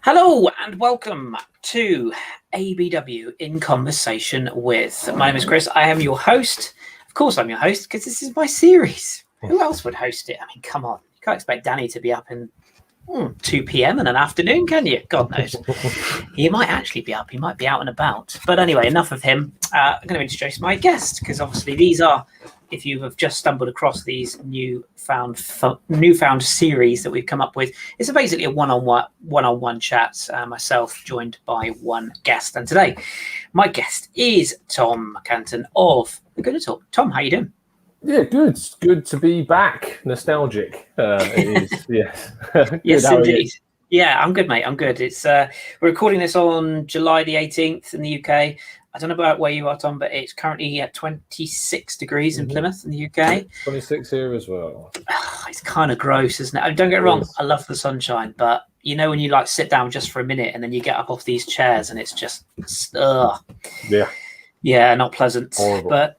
Hello and welcome to ABW in Conversation with. My name is Chris. I am your host. Of course, I'm your host because this is my series. Who else would host it? I mean, come on. You can't expect Danny to be up in 2 p.m. in an afternoon, can you? God knows. He might actually be up. He might be out and about. But anyway, enough of him. I'm going to introduce my guest because obviously these are, if you have just stumbled across these newfound series that we've come up with, it's basically a one-on-one chat, myself joined by one guest. And today, my guest is Tom Canton of the Gooner Talk. Tom, how you doing? Yeah, good. Good to be back. Nostalgic. It is. Yes. Yes, indeed. Yeah, I'm good, mate. I'm good. It's we're recording this on July the 18th in the UK. I don't know about where you are, Tom, but it's currently at 26 degrees in Plymouth in the UK. 26 here as well. It's kind of gross, isn't it? I mean, don't get me wrong. I love the sunshine, but you know when you like sit down just for a minute and then you get up off these chairs and it's just, yeah, not pleasant. Horrible. But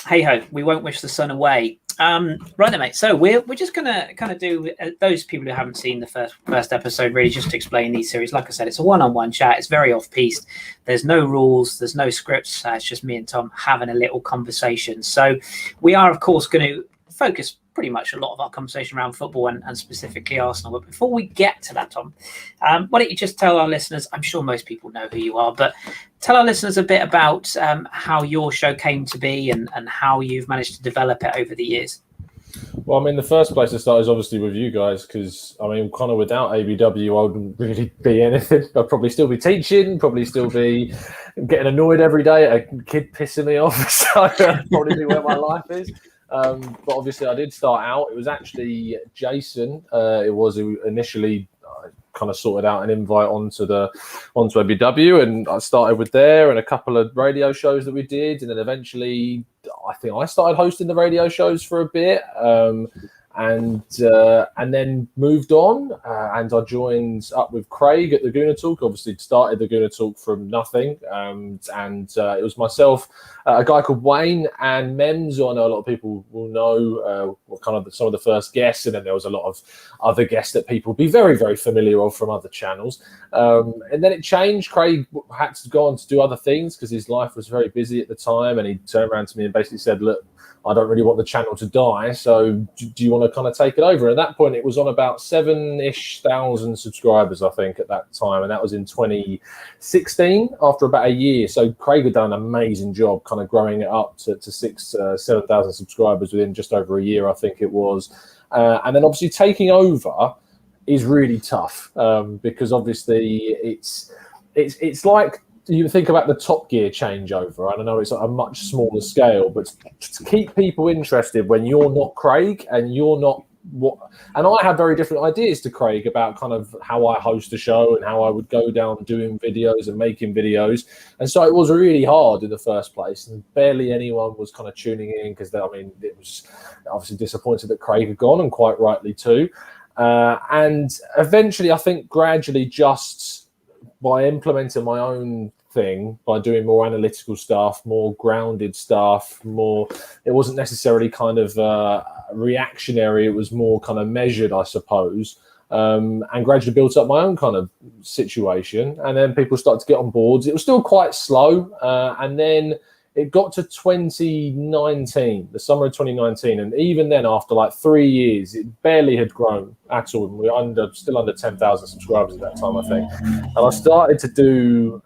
hey ho, we won't wish the sun away. Right then, mate. So we're just gonna kind of do those people who haven't seen the first episode, really just to explain these series. Like I said, it's a one-on-one chat. It's very off-piste. There's no rules. There's no scripts. It's just me and Tom having a little conversation. So we are, of course, going to focus pretty much a lot of our conversation around football and specifically Arsenal. But before we get to that, Tom, why don't you just tell our listeners, I'm sure most people know who you are, but tell our listeners a bit about how your show came to be and how you've managed to develop it over the years. Well, I mean, the first place to start is obviously with you guys because, I mean, kind of without ABW, I wouldn't really be anything. I'd probably still be teaching, probably still be getting annoyed every day at a kid pissing me off. So that'd probably be where my life is. But obviously I did start out. It was actually Jason. It was who initially kind of sorted out an invite onto ABW, and I started with there and a couple of radio shows that we did, and then eventually I think I started hosting the radio shows for a bit, and then moved on, and I joined up with Craig at the Gooner Talk. Obviously started the Gooner Talk from nothing, and it was myself, a guy called Wayne, and Mems, who I know a lot of people will know, were kind of some of the first guests, and then there was a lot of other guests that people will be very, very familiar of from other channels. And then it changed. Craig had to go on to do other things because his life was very busy at the time, and he turned around to me and basically said, look, I don't really want the channel to die, so do you want to kind of take it over? And at that point, it was on about 7,000 subscribers, I think, at that time, and that was in 2016, after about a year. So Craig had done an amazing job kind of growing it up to 7,000 subscribers within just over a year, I think it was. And then obviously taking over is really tough because obviously it's like, you think about the Top Gear changeover. I don't know, it's on a much smaller scale, but to keep people interested when you're not Craig and you're not and I have very different ideas to Craig about kind of how I host a show and how I would go down doing videos and making videos. And so it was really hard in the first place, and barely anyone was kind of tuning in because, I mean, it was obviously disappointed that Craig had gone, and quite rightly too. And eventually, I think gradually, just by implementing my own thing, by doing more analytical stuff, more grounded stuff, it wasn't necessarily kind of reactionary, it was more kind of measured, I suppose, and gradually built up my own kind of situation, and then people started to get on boards. It was still quite slow, and then it got to 2019, the summer of 2019, and even then, after like 3 years, it barely had grown at all. We were still under 10,000 subscribers at that time, I think. And I started to do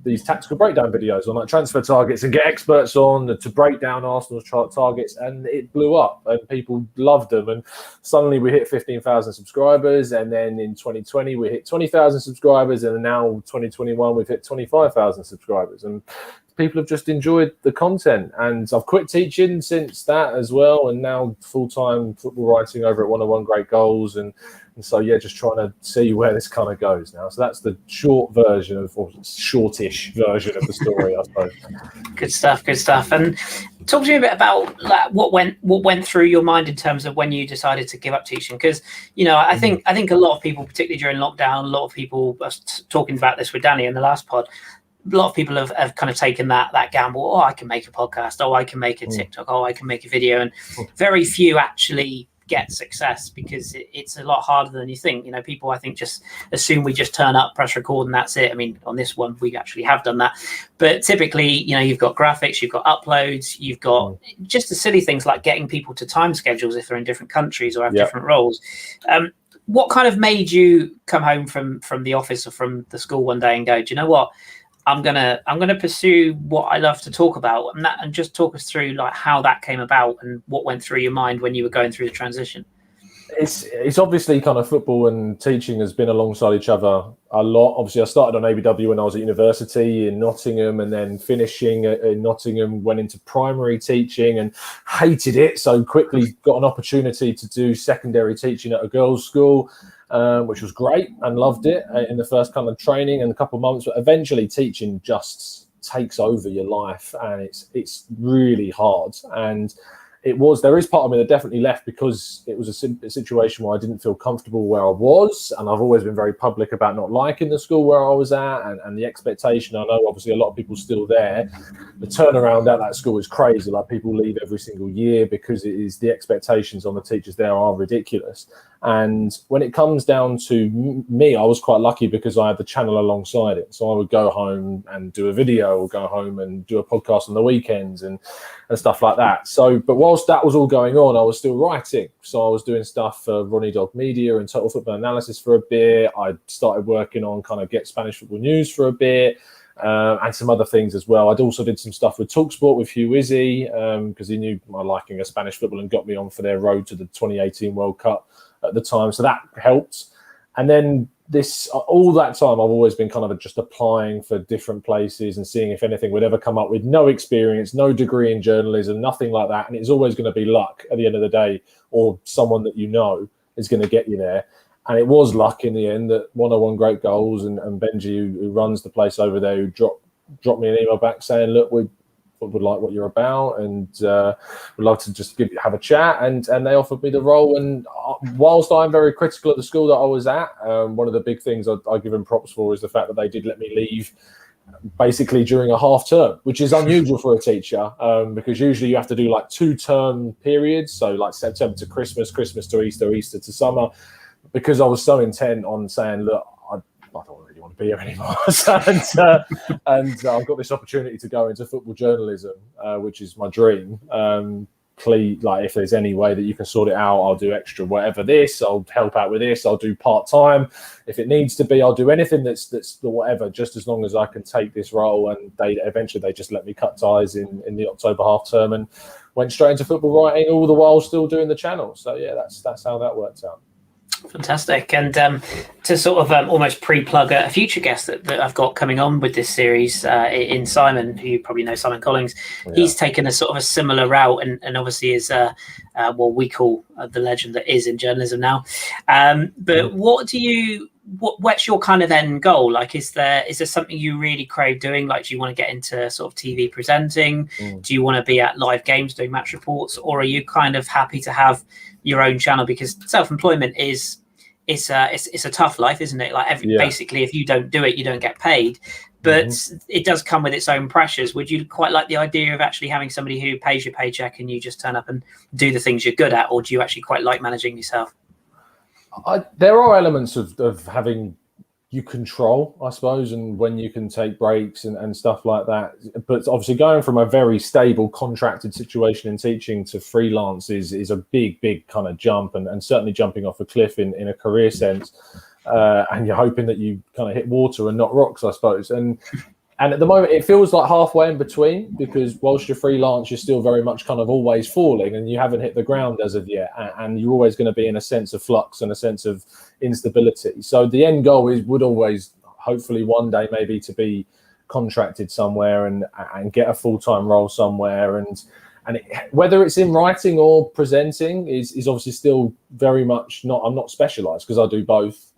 these tactical breakdown videos on like transfer targets and get experts on to break down Arsenal's targets, and it blew up, and people loved them. And suddenly we hit 15,000 subscribers, and then in 2020 we hit 20,000 subscribers, and now 2021 we've hit 25,000 subscribers. And people have just enjoyed the content, and I've quit teaching since that as well, and now full-time football writing over at 101 Great Goals, and so yeah, just trying to see where this kind of goes now. So that's the short version or shortish version of the story, I suppose. Good stuff. And talk to me a bit about like, what went through your mind in terms of when you decided to give up teaching, because I think a lot of people, particularly during lockdown, a lot of people were talking about this with Danny in the last pod. A lot of people have kind of taken that gamble. Oh, I can make a podcast. Oh, I can make a TikTok. Oh, I can make a video. And very few actually get success, because it's a lot harder than you think. You know, people, I think, just assume we just turn up, press record, and that's it. I mean, on this one, we actually have done that. But typically, you know, you've got graphics, you've got uploads, you've got just the silly things like getting people to time schedules if they're in different countries or have different roles. What kind of made you come home from the office or from the school one day and go, do you know what? I'm gonna pursue what I love to talk about, and just talk us through like how that came about and what went through your mind when you were going through the transition. It's obviously kind of football and teaching has been alongside each other a lot. Obviously, I started on ABW when I was at university in Nottingham, and then finishing in Nottingham, went into primary teaching and hated it. So quickly got an opportunity to do secondary teaching at a girls' school, which was great, and loved it in the first kind of training and a couple of months. But eventually, teaching just takes over your life, and it's really hard. And there is part of me that definitely left because it was a situation where I didn't feel comfortable where I was, and I've always been very public about not liking the school where I was at, and the expectation. I know obviously a lot of people still there. The turnaround at that school is crazy. Like, people leave every single year because the expectations on the teachers there are ridiculous. And when it comes down to me, I was quite lucky because I had the channel alongside it. So I would go home and do a video, or go home and do a podcast on the weekends and stuff like that. So, but whilst that was all going on, I was still writing. So I was doing stuff for Ronnie Dog Media and Total Football Analysis for a bit. I started working on kind of Get Spanish Football News for a bit. And some other things as well. I'd also did some stuff with TalkSport with Hugh Izzy, because he knew my liking of Spanish football and got me on for their road to the 2018 World Cup at the time. So that helped. And then all that time, I've always been kind of just applying for different places and seeing if anything would ever come up, with no experience, no degree in journalism, nothing like that. And it's always going to be luck at the end of the day, or someone that you know is going to get you there. And it was luck in the end that 101 Great Goals and Benji, who runs the place over there, who dropped me an email back saying, look, we would like what you're about, and would love to just have a chat. And they offered me the role. And whilst I'm very critical of the school that I was at, one of the big things I give them props for is the fact that they did let me leave basically during a half term, which is unusual for a teacher, because usually you have to do like 2-term periods. So like September to Christmas, Christmas to Easter, Easter to summer. Because I was so intent on saying, look, I don't really want to be here anymore. and I've got this opportunity to go into football journalism, which is my dream. Please, like, if there's any way that you can sort it out, I'll do extra whatever this. I'll help out with this. I'll do part-time. If it needs to be, I'll do anything that's the whatever, just as long as I can take this role. And eventually they just let me cut ties in the October half term and went straight into football writing, all the while still doing the channel. So yeah, that's how that worked out. Fantastic. And to sort of almost pre-plug a future guest that I've got coming on with this series, in Simon, who you probably know, Simon Collins. Yeah. He's taken a sort of a similar route, and obviously is what we call the legend that is in journalism now. But what's your kind of end goal? Like, is there something you really crave doing? Like, do you want to get into sort of TV presenting? Do you want to be at live games doing match reports? Or are you kind of happy to have your own channel? Because self-employment it's a tough life, isn't it? Like, basically, if you don't do it, you don't get paid. But it does come with its own pressures. Would you quite like the idea of actually having somebody who pays your paycheck and you just turn up and do the things you're good at? Or do you actually quite like managing yourself? There are elements of having you control, I suppose, and when you can take breaks and stuff like that. But obviously going from a very stable contracted situation in teaching to freelance is a big kind of jump, and certainly jumping off a cliff in a career sense. And you're hoping that you kind of hit water and not rocks, I suppose. And at the moment, it feels like halfway in between, because whilst you're freelance, you're still very much kind of always falling, and you haven't hit the ground as of yet. And you're always going to be in a sense of flux and a sense of instability. So the end goal would always, hopefully one day, maybe to be contracted somewhere and get a full-time role somewhere. And whether it's in writing or presenting is obviously still very much I'm not specialised, because I do both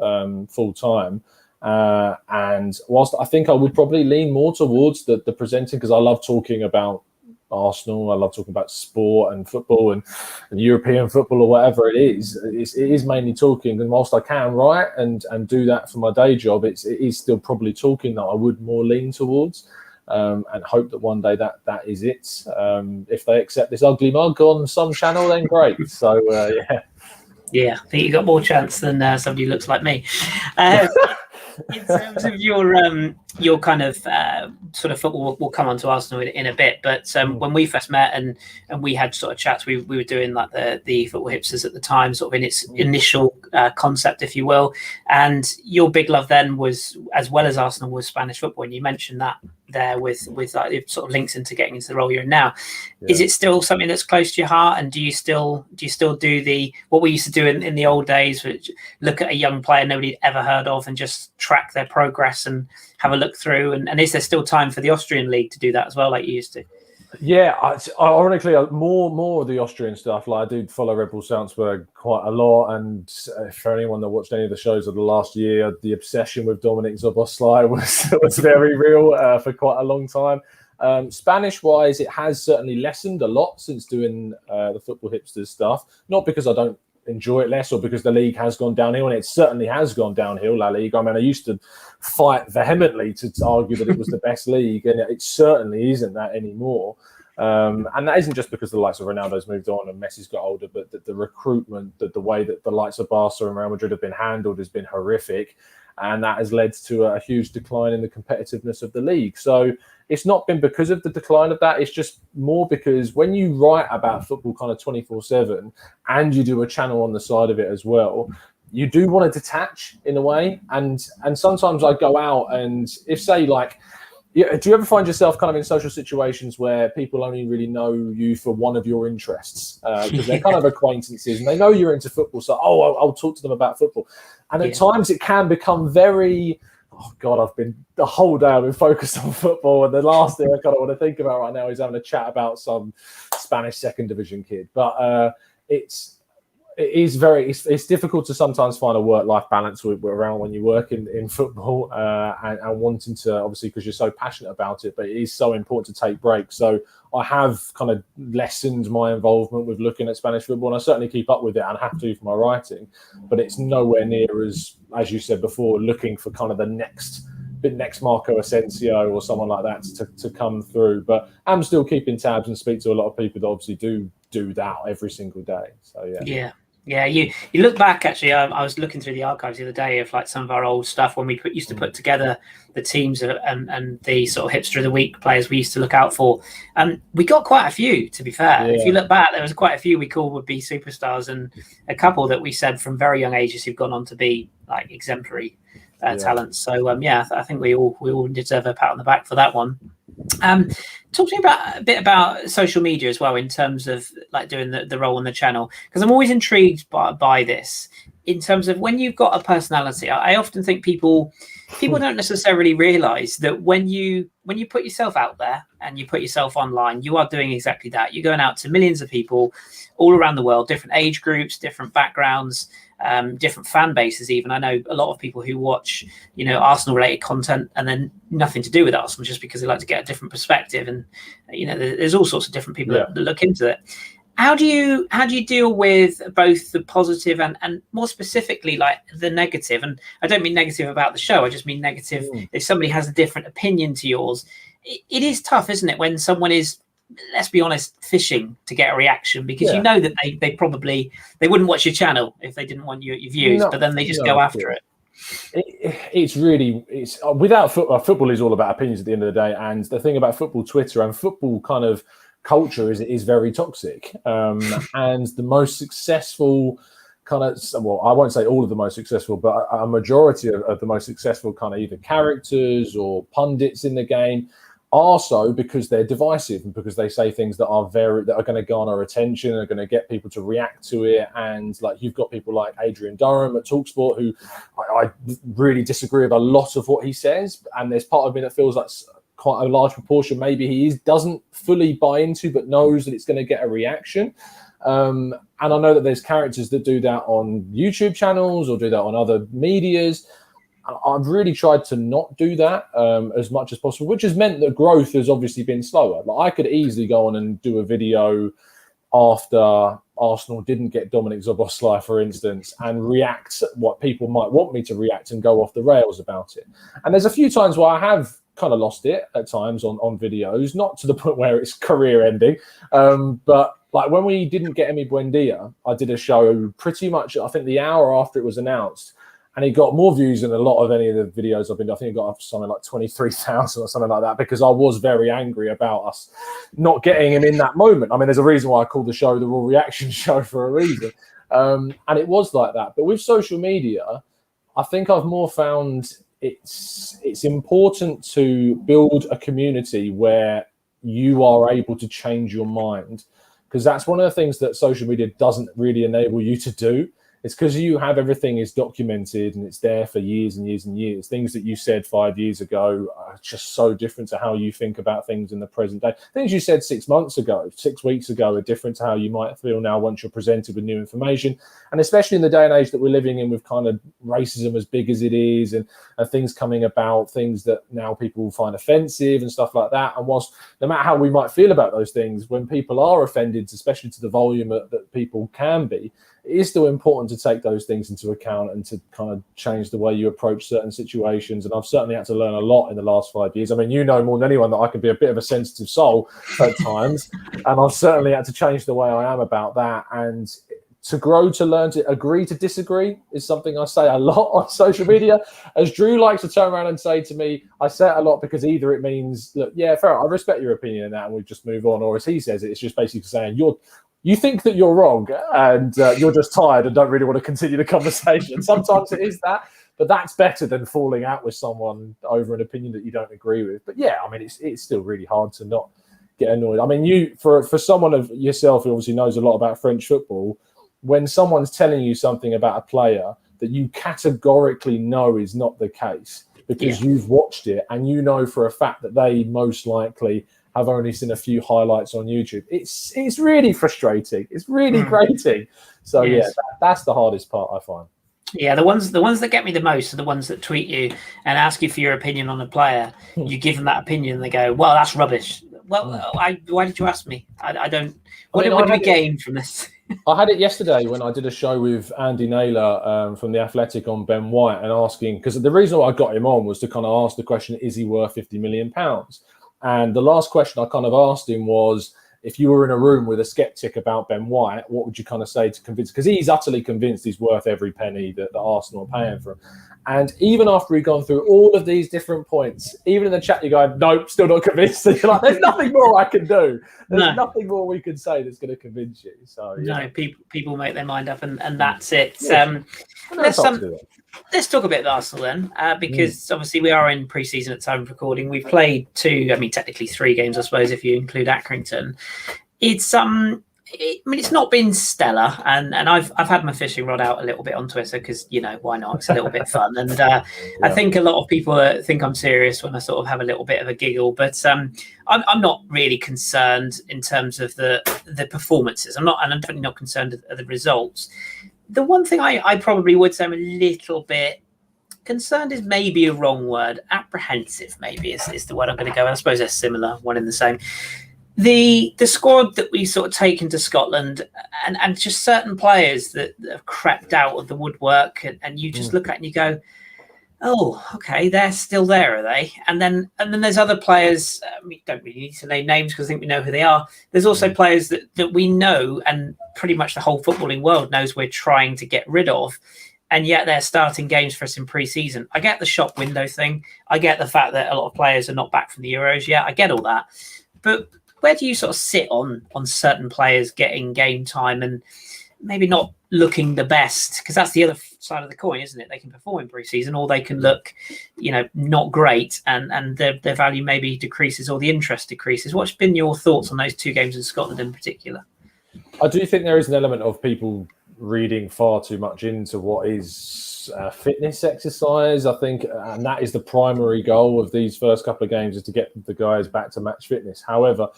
full-time. And whilst I think I would probably lean more towards the presenting, because I love talking about Arsenal, I love talking about sport and football and European football or whatever it is mainly talking. And whilst I can write and do that for my day job, it is still probably talking that I would more lean towards, and hope that one day that is it. If they accept this ugly mug on some channel, then great. So yeah. Yeah, I think you got more chance than somebody who looks like me. In terms of your kind of sort of football, we'll come on to Arsenal in a bit. But when we first met and we had sort of chats, we were doing like the football hipsters at the time, sort of in its initial concept, if you will. And your big love then was, as well as Arsenal, was Spanish football. And you mentioned that there with like, it sort of links into getting into the role you're in now. Yeah. Is it still something that's close to your heart? And do you still do the what we used to do in the old days, which look at a young player nobody'd ever heard of and just track their progress and have a look through? And is there still time for the Austrian league to do that as well, like you used to? Yeah, ironically, more of the Austrian stuff. Like, I do follow Red Bull Salzburg quite a lot, and for anyone that watched any of the shows of the last year, the obsession with Dominik Szoboszlai was very real for quite a long time. Spanish-wise, it has certainly lessened a lot since doing the Football Hipsters stuff. Not because I don't enjoy it less or because the league has gone downhill, and it certainly has gone downhill, La Liga. I mean, I used to fight vehemently to argue that it was the best league, and it certainly isn't that anymore. And that isn't just because the likes of Ronaldo's moved on and Messi's got older, but the recruitment, the way that the likes of Barca and Real Madrid have been handled has been horrific. And that has led to a huge decline in the competitiveness of the league. So it's not been because of the decline of that. It's just more because when you write about football kind of 24/7 and you do a channel on the side of it as well, you do want to detach in a way. And sometimes I go out and if, say, like, yeah, do you ever find yourself kind of in social situations where people only really know you for one of your interests? Because they're kind of acquaintances and they know you're into football. So, I'll talk to them about football. And at times it can become very, the whole day I've been focused on football. And the last thing I kind of want to think about right now is having a chat about some Spanish second division kid. But it's difficult to sometimes find a work-life balance around when you work in football and wanting to, obviously, because you're so passionate about it, but it is so important to take breaks. So I have kind of lessened my involvement with looking at Spanish football, and I certainly keep up with it and have to for my writing, but it's nowhere near as you said before, looking for kind of the next Marco Asensio or someone like that to come through. But I'm still keeping tabs and speak to a lot of people that obviously do that every single day. So yeah, you look back. Actually, I was looking through the archives the other day of like some of our old stuff when we used to put together the teams and the sort of hipster of the week players we used to look out for. We got quite a few, to be fair. If you look back, there was quite a few we called would be superstars, and a couple that we said from very young ages who've gone on to be like exemplary talents. So I think we all deserve a pat on the back for that one. Talk to me a bit about social media as well, in terms of like doing the role on the channel, because I'm always intrigued by this in terms of when you've got a personality. I often think people don't necessarily realize that when you put yourself out there and you put yourself online, you are doing exactly that. You're going out to millions of people all around the world, different age groups, different backgrounds, different fan bases even. I know a lot of people who watch, Arsenal related content and then nothing to do with Arsenal, just because they like to get a different perspective. And, there's all sorts of different people that look into it. How do you deal with both the positive and more specifically like the negative? And I don't mean negative about the show. I just mean negative if somebody has a different opinion to yours. It is tough, isn't it, when someone is, let's be honest, fishing to get a reaction, because you know that they wouldn't watch your channel if they didn't want your views, but then they just go after it. It's without football is all about opinions at the end of the day. And the thing about football Twitter and football kind of culture is very toxic. And the most successful kind of, well, I won't say all of the most successful, but a majority of the most successful kind of either characters or pundits in the game are so because they're divisive and because they say things that are going to garner attention and are going to get people to react to it. And like, you've got people like Adrian Durham at TalkSport, who I really disagree with a lot of what he says. And there's part of me that feels like quite a large proportion maybe he doesn't fully buy into, but knows that it's going to get a reaction. And I know that there's characters that do that on YouTube channels or do that on other medias. I've really tried to not do that as much as possible, which has meant that growth has obviously been slower. Like, I could easily go on and do a video after Arsenal didn't get Dominik Szoboszlai, for instance, and react what people might want me to react and go off the rails about it. And there's a few times where I have kind of lost it at times on videos, not to the point where it's career ending, but Like when we didn't get Emi Buendia, I did a show pretty much, I think the hour after it was announced, and it got more views than a lot of any of the videos I've been doing. I think it got up to something like 23,000 or something like that, because I was very angry about us not getting him in that moment. I mean, there's a reason why I called the show the Raw Reaction Show for a reason. And it was like that. But with social media, I think I've more found it's important to build a community where you are able to change your mind, because that's one of the things that social media doesn't really enable you to do. It's because you have everything is documented and it's there for years and years and years. Things that you said 5 years ago are just so different to how you think about things in the present day. Things you said 6 months ago, 6 weeks ago are different to how you might feel now once you're presented with new information. And especially in the day and age that we're living in, with kind of racism as big as it is, and things coming about, things that now people find offensive and stuff like that. And whilst no matter how we might feel about those things, when people are offended, especially to the volume that people can be, it is still important to take those things into account and to kind of change the way you approach certain situations. And I've certainly had to learn a lot in the last 5 years. I mean, you know more than anyone that I can be a bit of a sensitive soul at times. And I've certainly had to change the way I am about that. And to grow, to learn, to agree to disagree is something I say a lot on social media. As Drew likes to turn around and say to me, I say it a lot because either it means, look, yeah, fair, I respect your opinion in that and we just move on. Or as he says it, it's just basically saying, you think that you're wrong and you're just tired and don't really want to continue the conversation. Sometimes it is that, but that's better than falling out with someone over an opinion that you don't agree with. But yeah, I mean, it's still really hard to not get annoyed. I mean, for someone of yourself who obviously knows a lot about French football, when someone's telling you something about a player that you categorically know is not the case because you've watched it and you know for a fact that they most likely have only seen a few highlights on YouTube. It's really frustrating. It's really grating. So yes. That's the hardest part, I find. Yeah, the ones that get me the most are the ones that tweet you and ask you for your opinion on a player. You give them that opinion and they go, well, that's rubbish. Well, why did you ask me? I don't. What do we gain from this? I had it yesterday when I did a show with Andy Naylor from The Athletic on Ben White, and asking, because the reason why I got him on was to kind of ask the question, is he worth £50 million? And the last question I kind of asked him was, if you were in a room with a skeptic about Ben White, what would you kind of say to convince? Because he's utterly convinced he's worth every penny that Arsenal are paying for him. And even after we've gone through all of these different points, even in the chat, you go, nope, still not convinced. You're like, there's nothing more I can do. There's nothing more we can say that's going to convince you. So no, people make their mind up, and that's it. Let's talk a bit of Arsenal then, because obviously we are in pre-season at time of recording. We've played technically 3 games, I suppose, if you include Accrington. It's it's not been stellar, and I've had my fishing rod out a little bit on Twitter because why not? It's a little bit fun, and I think a lot of people think I'm serious when I sort of have a little bit of a giggle. But I'm not really concerned in terms of the performances. I'm definitely not concerned at the results. The one thing I probably would say I'm a little bit concerned is maybe a wrong word. Apprehensive maybe is the word I'm going to go with. I suppose they're similar, one in the same. The squad that we sort of take into Scotland and just certain players that have crept out of the woodwork and you just look at it and you go, oh, okay, they're still there, are they? And then there's other players, we don't really need to name names because I think we know who they are. There's also players that we know and pretty much the whole footballing world knows we're trying to get rid of, and yet they're starting games for us in pre-season. I get the shop window thing. I get the fact that a lot of players are not back from the Euros yet. I get all that. But where do you sort of sit on certain players getting game time and maybe not looking the best? Because that's the other side of the coin, isn't it? They can perform in pre-season or they can look, not great and their value maybe decreases or the interest decreases. What's been your thoughts on those 2 games in Scotland in particular? I do think there is an element of people reading far too much into what is a fitness exercise, I think, and that is the primary goal of these first couple of games, is to get the guys back to match fitness. However,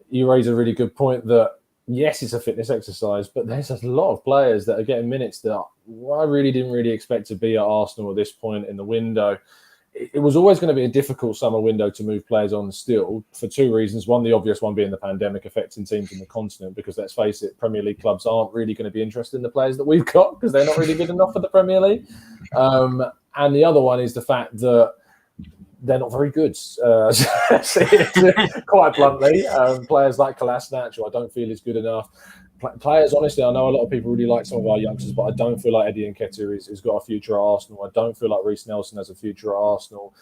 you raise a really good point that yes, it's a fitness exercise, but there's a lot of players that are getting minutes that I really didn't expect to be at Arsenal at this point in the window. It was always going to be a difficult summer window to move players on still, for 2 reasons. One, the obvious one being the pandemic affecting teams in the continent, because let's face it, Premier League clubs aren't really going to be interested in the players that we've got because they're not really good enough for the Premier League. And the other one is the fact that they're not very good. Quite bluntly, players like Kolasinac, who I don't feel is good enough. Players, honestly, I know a lot of people really like some of our youngsters, but I don't feel like Eddie Nketiah has got a future at Arsenal. I don't feel like Reece Nelson has a future at Arsenal.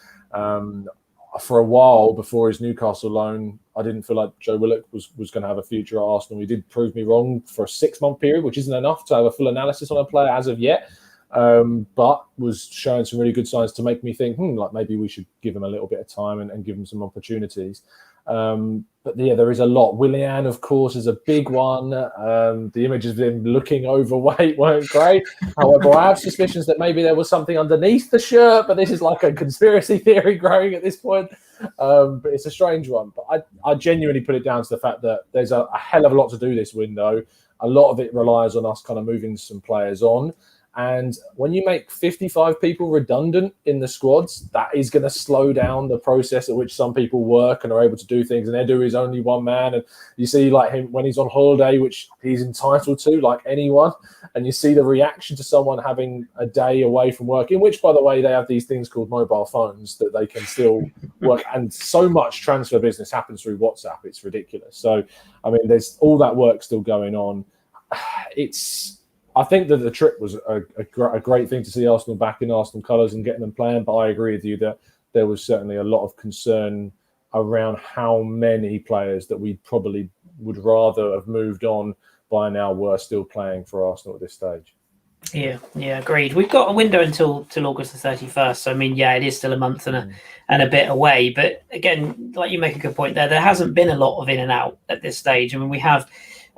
For a while before his Newcastle loan, I didn't feel like Joe Willock was going to have a future at Arsenal. He did prove me wrong for a 6-month period, which isn't enough to have a full analysis on a player as of yet. But was showing some really good signs to make me think, like maybe we should give him a little bit of time and give him some opportunities. But yeah, there is a lot. Willian, of course, is a big one. The images of him looking overweight weren't great. However, I have suspicions that maybe there was something underneath the shirt, but this is like a conspiracy theory growing at this point. But it's a strange one. But I genuinely put it down to the fact that there's a hell of a lot to do this window. A lot of it relies on us kind of moving some players on. And when you make 55 people redundant in the squads, that is going to slow down the process at which some people work and are able to do things. And Edu is only one man. And you see like him when he's on holiday, which he's entitled to, like anyone. And you see the reaction to someone having a day away from work, in which, by the way, they have these things called mobile phones that they can still work. And so much transfer business happens through WhatsApp. It's ridiculous. So, I mean, there's all that work still going on. I think that the trip was a great thing to see Arsenal back in Arsenal colours and getting them playing. But I agree with you that there was certainly a lot of concern around how many players that we probably would rather have moved on by now were still playing for Arsenal at this stage. Yeah, agreed. We've got a window until August the 31st. So, I mean, yeah, it is still a month and a bit away. But again, like you make a good point there hasn't been a lot of in and out at this stage. I mean,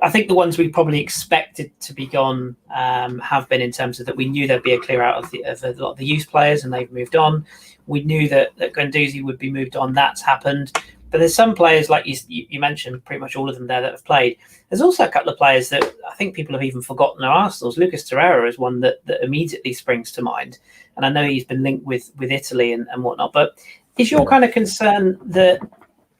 I think the ones we probably expected to be gone have been, in terms of that we knew there'd be a clear out of a lot of the youth players and they've moved on. We knew that Guendouzi would be moved on. That's happened. But there's some players, like you mentioned, pretty much all of them there that have played. There's also a couple of players that I think people have even forgotten are Arsenal's. Lucas Torreira is one that immediately springs to mind. And I know he's been linked with Italy and whatnot. But is your kind of concern that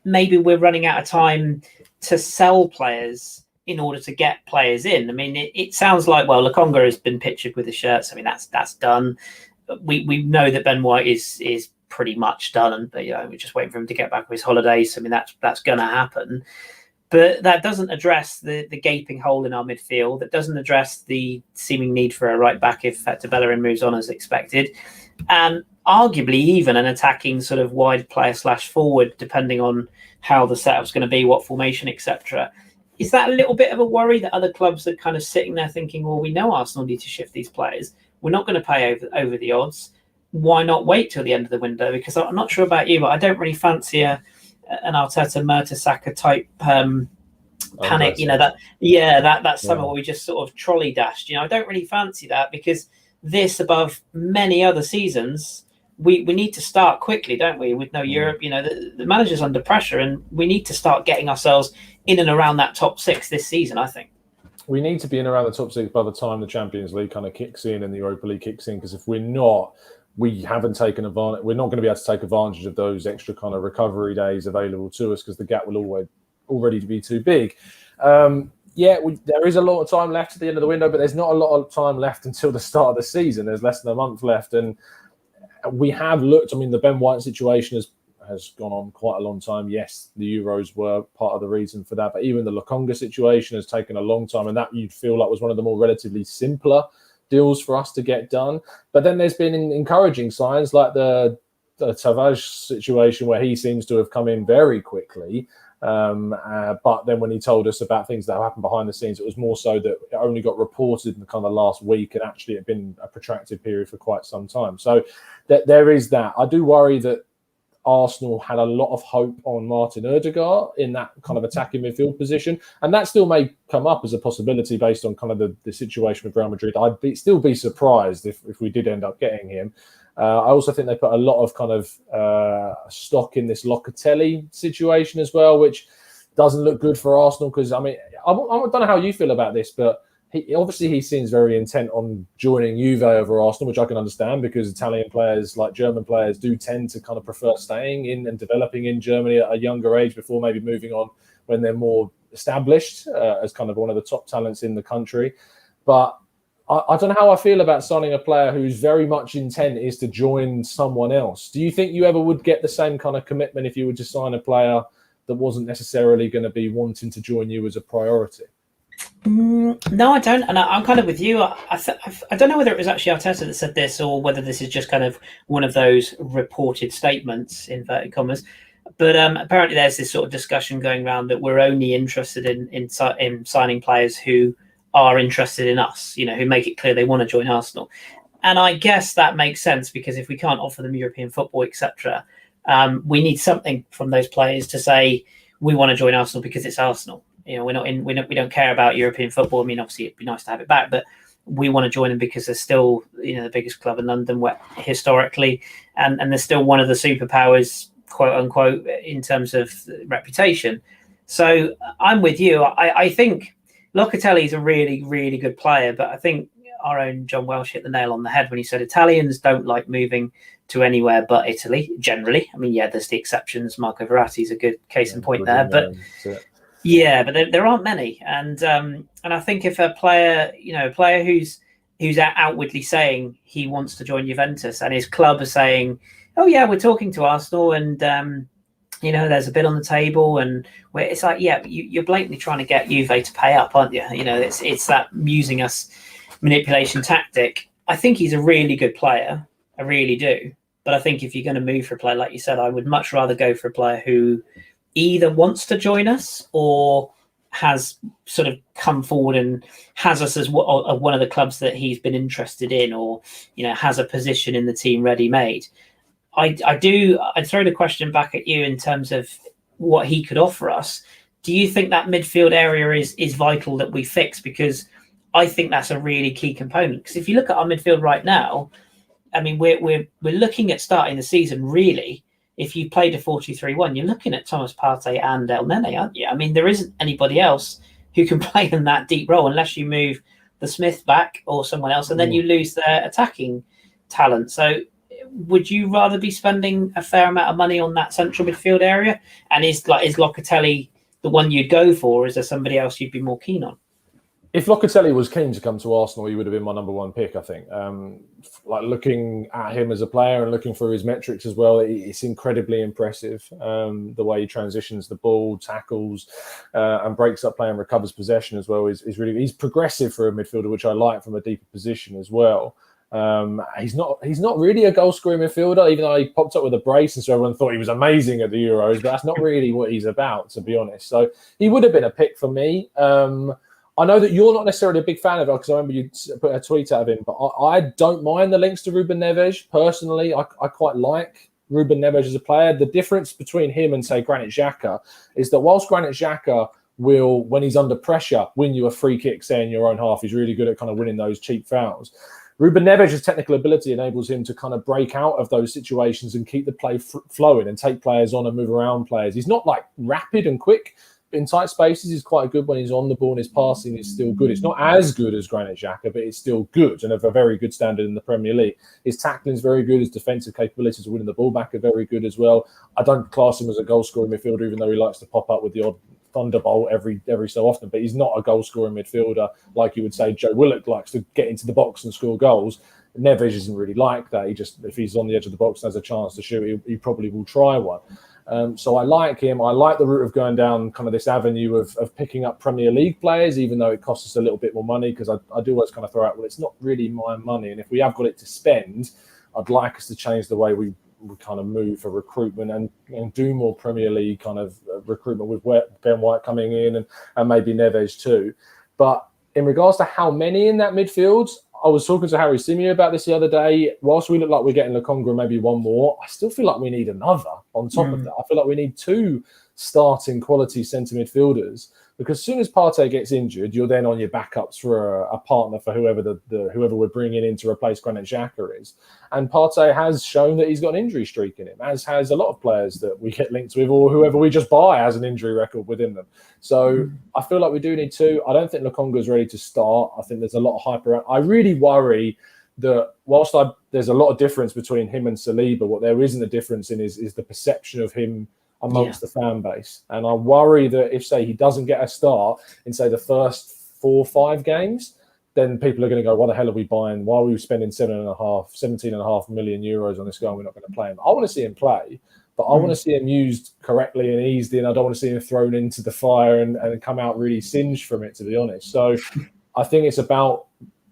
maybe we're running out of time to sell players in order to get players in? I mean, it sounds like, well, Lokonga has been pictured with the shirts. I mean, that's done. We know that Ben White is pretty much done, but we're just waiting for him to get back from his holidays. I mean, that's going to happen. But that doesn't address the gaping hole in our midfield. That doesn't address the seeming need for a right back if Hector Bellerin moves on as expected. And arguably even an attacking sort of wide player / forward, depending on how the setup's going to be, what formation, etc. Is that a little bit of a worry that other clubs are kind of sitting there thinking, well, we know Arsenal need to shift these players. We're not going to pay over the odds. Why not wait till the end of the window? Because I'm not sure about you, but I don't really fancy an Arteta Mertesacker type panic. That summer where we just sort of trolley dashed. I don't really fancy that, because this, above many other seasons, we need to start quickly, don't we? With no Europe, the manager's under pressure, and we need to start getting ourselves in and around that top 6 this season, I think. We need to be in around the top 6 by the time the Champions League kind of kicks in and the Europa League kicks in, because if we're not, we haven't taken advantage. We're not going to be able to take advantage of those extra kind of recovery days available to us, because the gap will already be too big. There is a lot of time left at the end of the window, but there's not a lot of time left until the start of the season. There's less than a month left, and we have looked. I mean, the Ben White situation has gone on quite a long time. Yes, the Euros were part of the reason for that, but even the Lokonga situation has taken a long time, and that you'd feel like was one of the more relatively simpler deals for us to get done. But then there's been encouraging signs, like the Tavares situation, where he seems to have come in very quickly. But then when he told us about things that happened behind the scenes, it was more so that it only got reported in the kind of last week, and actually it had been a protracted period for quite some time. So there is that. I do worry that Arsenal had a lot of hope on Martin Ødegaard in that kind of attacking midfield position, and that still may come up as a possibility based on kind of the situation with Real Madrid. I'd still be surprised if we did end up getting him. I also think they put a lot of kind of stock in this Locatelli situation as well, which doesn't look good for Arsenal, because, I mean, I don't know how you feel about this, but he seems very intent on joining Juve over Arsenal, which I can understand, because Italian players, like German players, do tend to kind of prefer staying in and developing in Germany at a younger age before maybe moving on when they're more established as kind of one of the top talents in the country. But I don't know how I feel about signing a player whose very much intent is to join someone else. Do you think you ever would get the same kind of commitment if you were to sign a player that wasn't necessarily going to be wanting to join you as a priority? No, I don't, and I'm kind of with you. I don't know whether it was actually Arteta that said this or whether this is just kind of one of those reported statements, inverted commas. But apparently there's this sort of discussion going around that we're only interested in signing players who are interested in us, who make it clear they want to join Arsenal. And I guess that makes sense because if we can't offer them European football, etc., we need something from those players to say we want to join Arsenal because it's Arsenal. We're not in. We don't care about European football. I mean, obviously, it'd be nice to have it back, but we want to join them because they're still, the biggest club in London historically, and they're still one of the superpowers, quote unquote, in terms of reputation. So I'm with you. I think Locatelli is a really, really good player, but I think our own John Welsh hit the nail on the head when he said Italians don't like moving to anywhere but Italy, generally. I mean, yeah, there's the exceptions. Marco Verratti is a good case in point there, but there aren't many. And I think if a player, who's outwardly saying he wants to join Juventus and his club are saying, oh yeah, we're talking to Arsenal and there's a bid on the table, and where it's like, yeah, you're blatantly trying to get Juve to pay up, aren't you? It's that using us manipulation tactic. I think he's a really good player. I really do. But I think if you're going to move for a player, like you said, I would much rather go for a player who either wants to join us or has sort of come forward and has us as one of the clubs that he's been interested in, or has a position in the team ready-made. I'd throw the question back at you in terms of what he could offer us. Do you think that midfield area is vital that we fix? Because I think that's a really key component. Because if you look at our midfield right now, I mean, we're looking at starting the season really. If you played a 4-2-3-1, you're looking at Thomas Partey and Elneny, aren't you? I mean, there isn't anybody else who can play in that deep role unless you move the Smith back or someone else, and then you lose their attacking talent. So would you rather be spending a fair amount of money on that central midfield area? And is Locatelli the one you'd go for, or is there somebody else you'd be more keen on? If Locatelli was keen to come to Arsenal, he would have been my number one pick, I think. Looking at him as a player and looking through his metrics as well, it's incredibly impressive. The way he transitions the ball, tackles, and breaks up play and recovers possession as well is really. He's progressive for a midfielder, which I like from a deeper position as well. He's not really a goal scoring midfielder, even though he popped up with a brace, and so everyone thought he was amazing at the Euros. But that's not really what he's about, to be honest. So he would have been a pick for me. I know that you're not necessarily a big fan of him because I remember you put a tweet out of him, but I don't mind the links to Ruben Neves. Personally, I quite like Ruben Neves as a player. The difference between him and, say, Granit Xhaka is that whilst Granit Xhaka will, when he's under pressure, win you a free kick, say, in your own half, he's really good at kind of winning those cheap fouls. Ruben Neves' technical ability enables him to kind of break out of those situations and keep the play flowing and take players on and move around players. He's not like rapid and quick in tight spaces. He's quite good when he's on the ball, and his passing is still good. It's not as good as Granit Xhaka, but it's still good and of a very good standard in the Premier League. His tackling is very good. His defensive capabilities of winning the ball back are very good as well. I don't class him as a goal-scoring midfielder, even though he likes to pop up with the odd thunderbolt every so often, but he's not a goal-scoring midfielder like you would say Joe Willock likes to get into the box and score goals. Neves isn't really like that. If he's on the edge of the box and has a chance to shoot, he probably will try one. So I like him. I like the route of going down kind of this avenue of picking up Premier League players, even though it costs us a little bit more money, because I do always kind of throw out, well, it's not really my money. And if we have got it to spend, I'd like us to change the way we kind of move for recruitment and do more Premier League kind of recruitment with Ben White coming in and maybe Neves too. But in regards to how many in that midfield, I was talking to Harry Simeo about this the other day. Whilst we look like we're getting Lokonga and maybe one more, I still feel like we need another on top of that. I feel like we need two starting quality centre midfielders, because as soon as Partey gets injured, you're then on your backups for a partner for whoever whoever we're bringing in to replace Granit Xhaka is. And Partey has shown that he's got an injury streak in him, as has a lot of players that we get linked with, or whoever we just buy has an injury record within them. So I feel like we do need two. I don't think Lokonga's ready to start. I think there's a lot of hype around. I really worry that whilst there's a lot of difference between him and Saliba, what there isn't a difference in is the perception of him amongst the fan base. And I worry that if, say, he doesn't get a start in, say, the first 4 or 5 games, then people are going to go, why the hell are we buying? Why are we spending 17.5 million euros on this guy and we're not going to play him? I want to see him play, but I want to see him used correctly and eased in. I don't want to see him thrown into the fire and come out really singed from it, to be honest. So I think it's about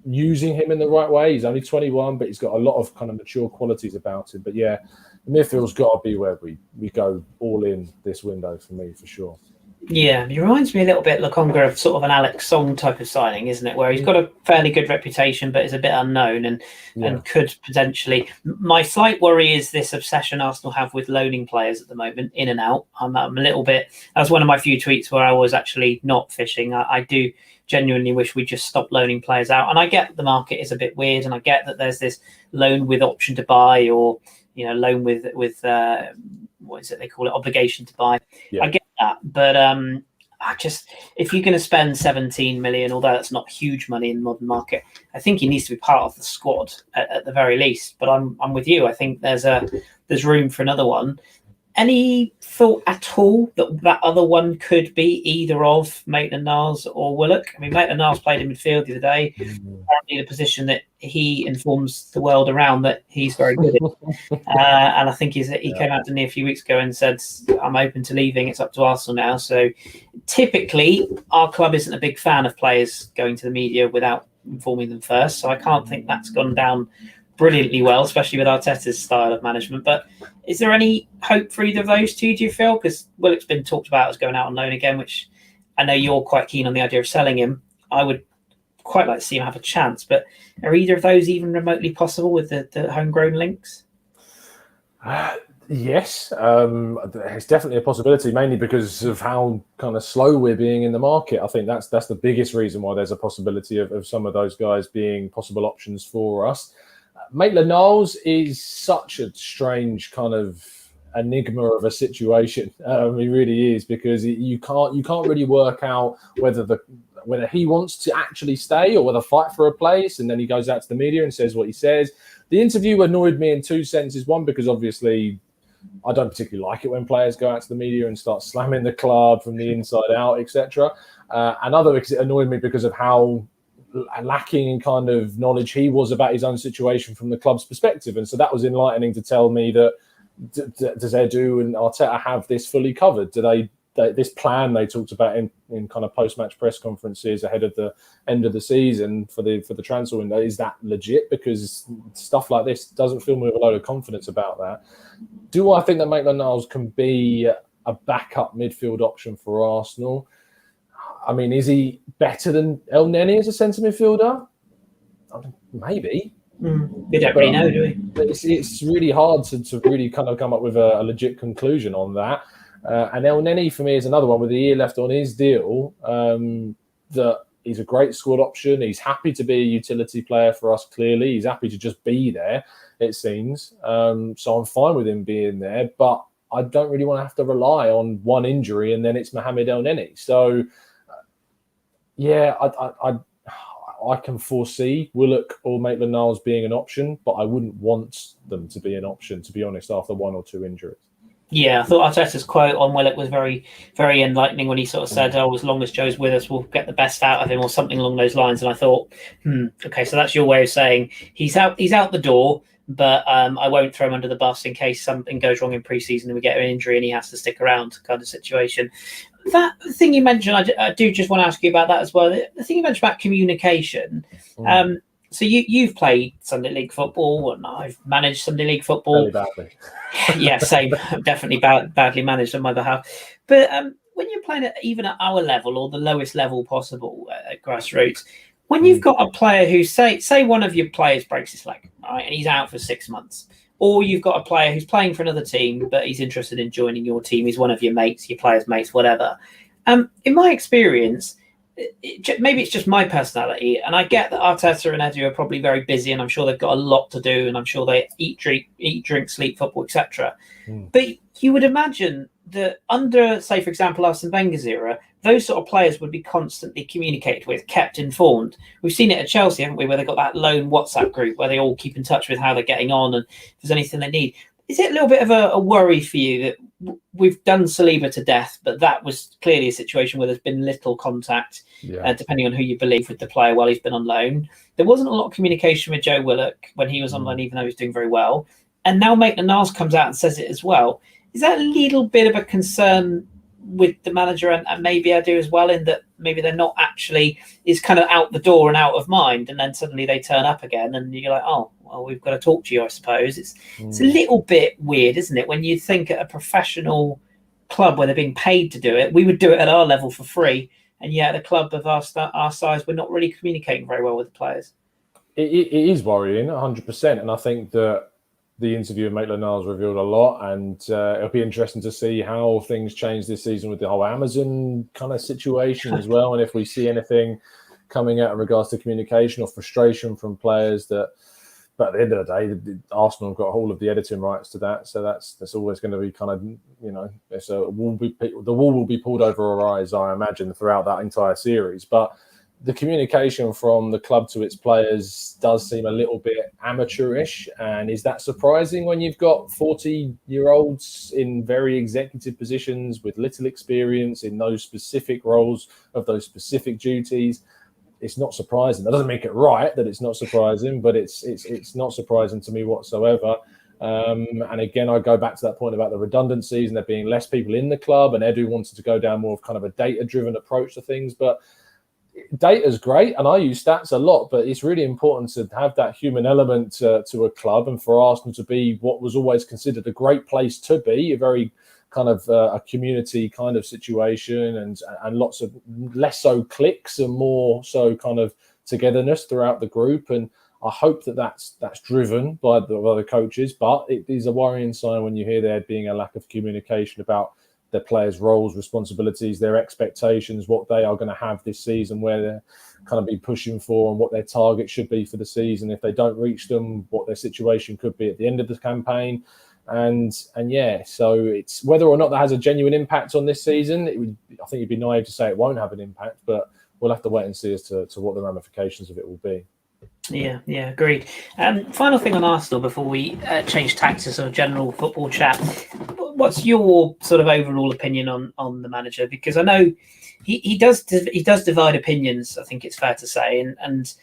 using him in the right way. He's only 21, but he's got a lot of kind of mature qualities about him. But yeah, the midfield's got to be where we go all in this window for me, for sure. Yeah, he reminds me a little bit, Lokonga, of sort of an Alex Song type of signing, isn't it? Where he's got a fairly good reputation, but is a bit unknown and could potentially. My slight worry is this obsession Arsenal have with loaning players at the moment, in and out. I'm a little bit. That was one of my few tweets where I was actually not fishing. I do genuinely wish we just stopped loaning players out. And I get the market is a bit weird, and I get that there's this loan with option to buy, or loan with what is it they call it, obligation to buy. Yeah. I get that, but if you're going to spend 17 million, although that's not huge money in the modern market, I think he needs to be part of the squad at the very least. But I'm with you. I think there's room for another one. Any thought at all that other one could be either of Maitland-Niles or Willock? I mean, Maitland-Niles played in midfield the other day. Apparently, the position that he informs the world around that he's very good at. And I think he came out to me a few weeks ago and said, "I'm open to leaving. It's up to Arsenal now." So, typically, our club isn't a big fan of players going to the media without informing them first. So I can't think that's gone down brilliantly well, especially with Arteta's style of management. But is there any hope for either of those two, do you feel? Because Willock's been talked about as going out on loan again, which I know you're quite keen on the idea of selling him. I would quite like to see him have a chance, but are either of those even remotely possible with the homegrown links? Yes, it's definitely a possibility, mainly because of how kind of slow we're being in the market. I think that's the biggest reason why there's a possibility of some of those guys being possible options for us. Maitland-Niles is such a strange kind of enigma of a situation. He really is, because you can't really work out whether he wants to actually stay or whether fight for a place. And then he goes out to the media and says what he says. The interview annoyed me in two senses. One, because obviously I don't particularly like it when players go out to the media and start slamming the club from the inside out, etc. Another, because it annoyed me because of how lacking in kind of knowledge he was about his own situation from the club's perspective. And so that was enlightening to tell me that does Edu and Arteta have this fully covered? Do they this plan they talked about in kind of post-match press conferences ahead of the end of the season for the transfer window, is that legit? Because stuff like this doesn't fill me with a load of confidence about that. Do I think that Maitland-Niles can be a backup midfield option for Arsenal? I mean, is he better than Elneny as a centre midfielder? Maybe. We don't really know, do we? It's really hard to really kind of come up with a legit conclusion on that. And Elneny, for me, is another one with a year left on his deal. That he's a great squad option. He's happy to be a utility player for us, clearly. He's happy to just be there, it seems. So I'm fine with him being there. But I don't really want to have to rely on one injury and then it's Mohamed Elneny. So, yeah, I can foresee Willock or Maitland-Niles being an option, but I wouldn't want them to be an option, to be honest, after one or two injuries. Yeah, I thought Arteta's quote on Willock was very, very enlightening when he sort of said, "Oh, as long as Joe's with us, we'll get the best out of him," or something along those lines. And I thought, okay, so that's your way of saying he's out the door, but I won't throw him under the bus in case something goes wrong in pre-season and we get an injury and he has to stick around, kind of situation. That thing you mentioned, I do just want to ask you about that as well. The thing you mentioned about communication. So you've played Sunday League football, and I've managed Sunday League football. Very badly. Yeah, same. Definitely badly managed on my behalf. But when you're playing even at our level or the lowest level possible at grassroots, when you've got a player who say one of your players breaks his leg, all right, and he's out for 6 months, or you've got a player who's playing for another team but he's interested in joining your team, he's one of your mates, your players' mates, whatever. In my experience, maybe it's just my personality, and I get that Arteta and Edu are probably very busy, and I'm sure they've got a lot to do, and I'm sure they eat, drink, sleep football, etc. But you would imagine that under, say, for example, Arsene Wenger's era, those sort of players would be constantly communicated with, kept informed. We've seen it at Chelsea, haven't we, where they've got that lone WhatsApp group where they all keep in touch with how they're getting on and if there's anything they need. Is it a little bit of a worry for you that we've done Saliba to death, but that was clearly a situation where there's been little contact, depending on who you believe, with the player while he's been on loan. There wasn't a lot of communication with Joe Willock when he was on loan, even though he was doing very well. And now Maitland-Niles comes out and says it as well. Is that a little bit of a concern with the manager and maybe Edu as well, in that maybe they're not actually, is kind of out the door and out of mind, and then suddenly they turn up again and you're like, oh, well, we've got to talk to you, I suppose. It's a little bit weird, isn't it? When you think at a professional club where they're being paid to do it, we would do it at our level for free. And yet at a club of our size, we're not really communicating very well with the players. It is worrying, 100%. And I think that the interview with Maitland-Niles revealed a lot, and it'll be interesting to see how things change this season with the whole Amazon kind of situation as well, and if we see anything coming out in regards to communication or frustration from players that. But at the end of the day, Arsenal have got all of the editing rights to that, so that's always going to be kind of, the wall will be pulled over our eyes, I imagine, throughout that entire series. But the communication from the club to its players does seem a little bit amateurish. And is that surprising when you've got 40-year-olds in very executive positions with little experience in those specific roles of those specific duties? It's not surprising. That doesn't make it right that it's not surprising, but it's not surprising to me whatsoever. And again, I go back to that point about the redundancies and there being less people in the club, and Edu wanted to go down more of kind of a data-driven approach to things. But data is great, and I use stats a lot, but it's really important to have that human element to a club, and for Arsenal to be what was always considered a great place to be, a very kind of a community kind of situation, and lots of less so cliques and more so kind of togetherness throughout the group. And I hope that's driven by the coaches, but it is a worrying sign when you hear there being a lack of communication about their players' roles, responsibilities, their expectations, what they are going to have this season, where they're kind of be pushing for, and what their target should be for the season. If they don't reach them, what their situation could be at the end of the campaign. And so it's whether or not that has a genuine impact on this season. I think it'd be naive to say it won't have an impact, but we'll have to wait and see as to what the ramifications of it will be. Yeah, agreed. Final thing on Arsenal before we change tack to sort of general football chat. What's your sort of overall opinion on the manager? Because I know he does divide opinions, I think it's fair to say, and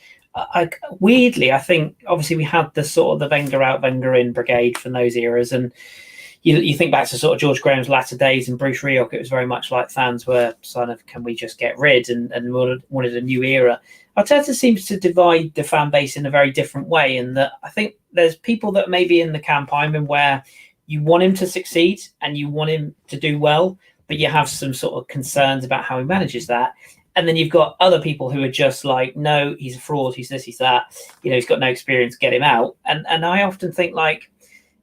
weirdly, I think obviously we had the sort of the Wenger out, Wenger in brigade from those eras, and you think back to sort of George Graham's latter days and Bruce Rioch, it was very much like fans were kind of, can we just get rid, and wanted a new era. Arteta seems to divide the fan base in a very different way, in that I think there's people that may be in the camp I'm in where you want him to succeed and you want him to do well, but you have some sort of concerns about how he manages that. And then you've got other people who are just like, no, he's a fraud, he's this, he's that, he's got no experience, get him out. And I often think, like,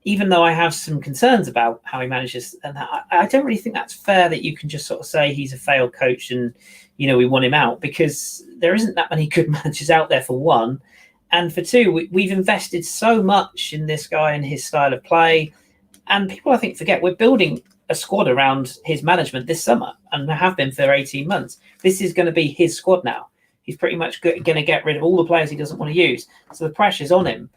even though I have some concerns about how he manages, and I don't really think that's fair that you can just sort of say he's a failed coach and, we want him out, because there isn't that many good managers out there, for one. And for two, we've invested so much in this guy and his style of play. And people, I think, forget we're building a squad around his management this summer, and have been for 18 months. This is going to be his squad now. He's pretty much going to get rid of all the players he doesn't want to use. So the pressure's on him.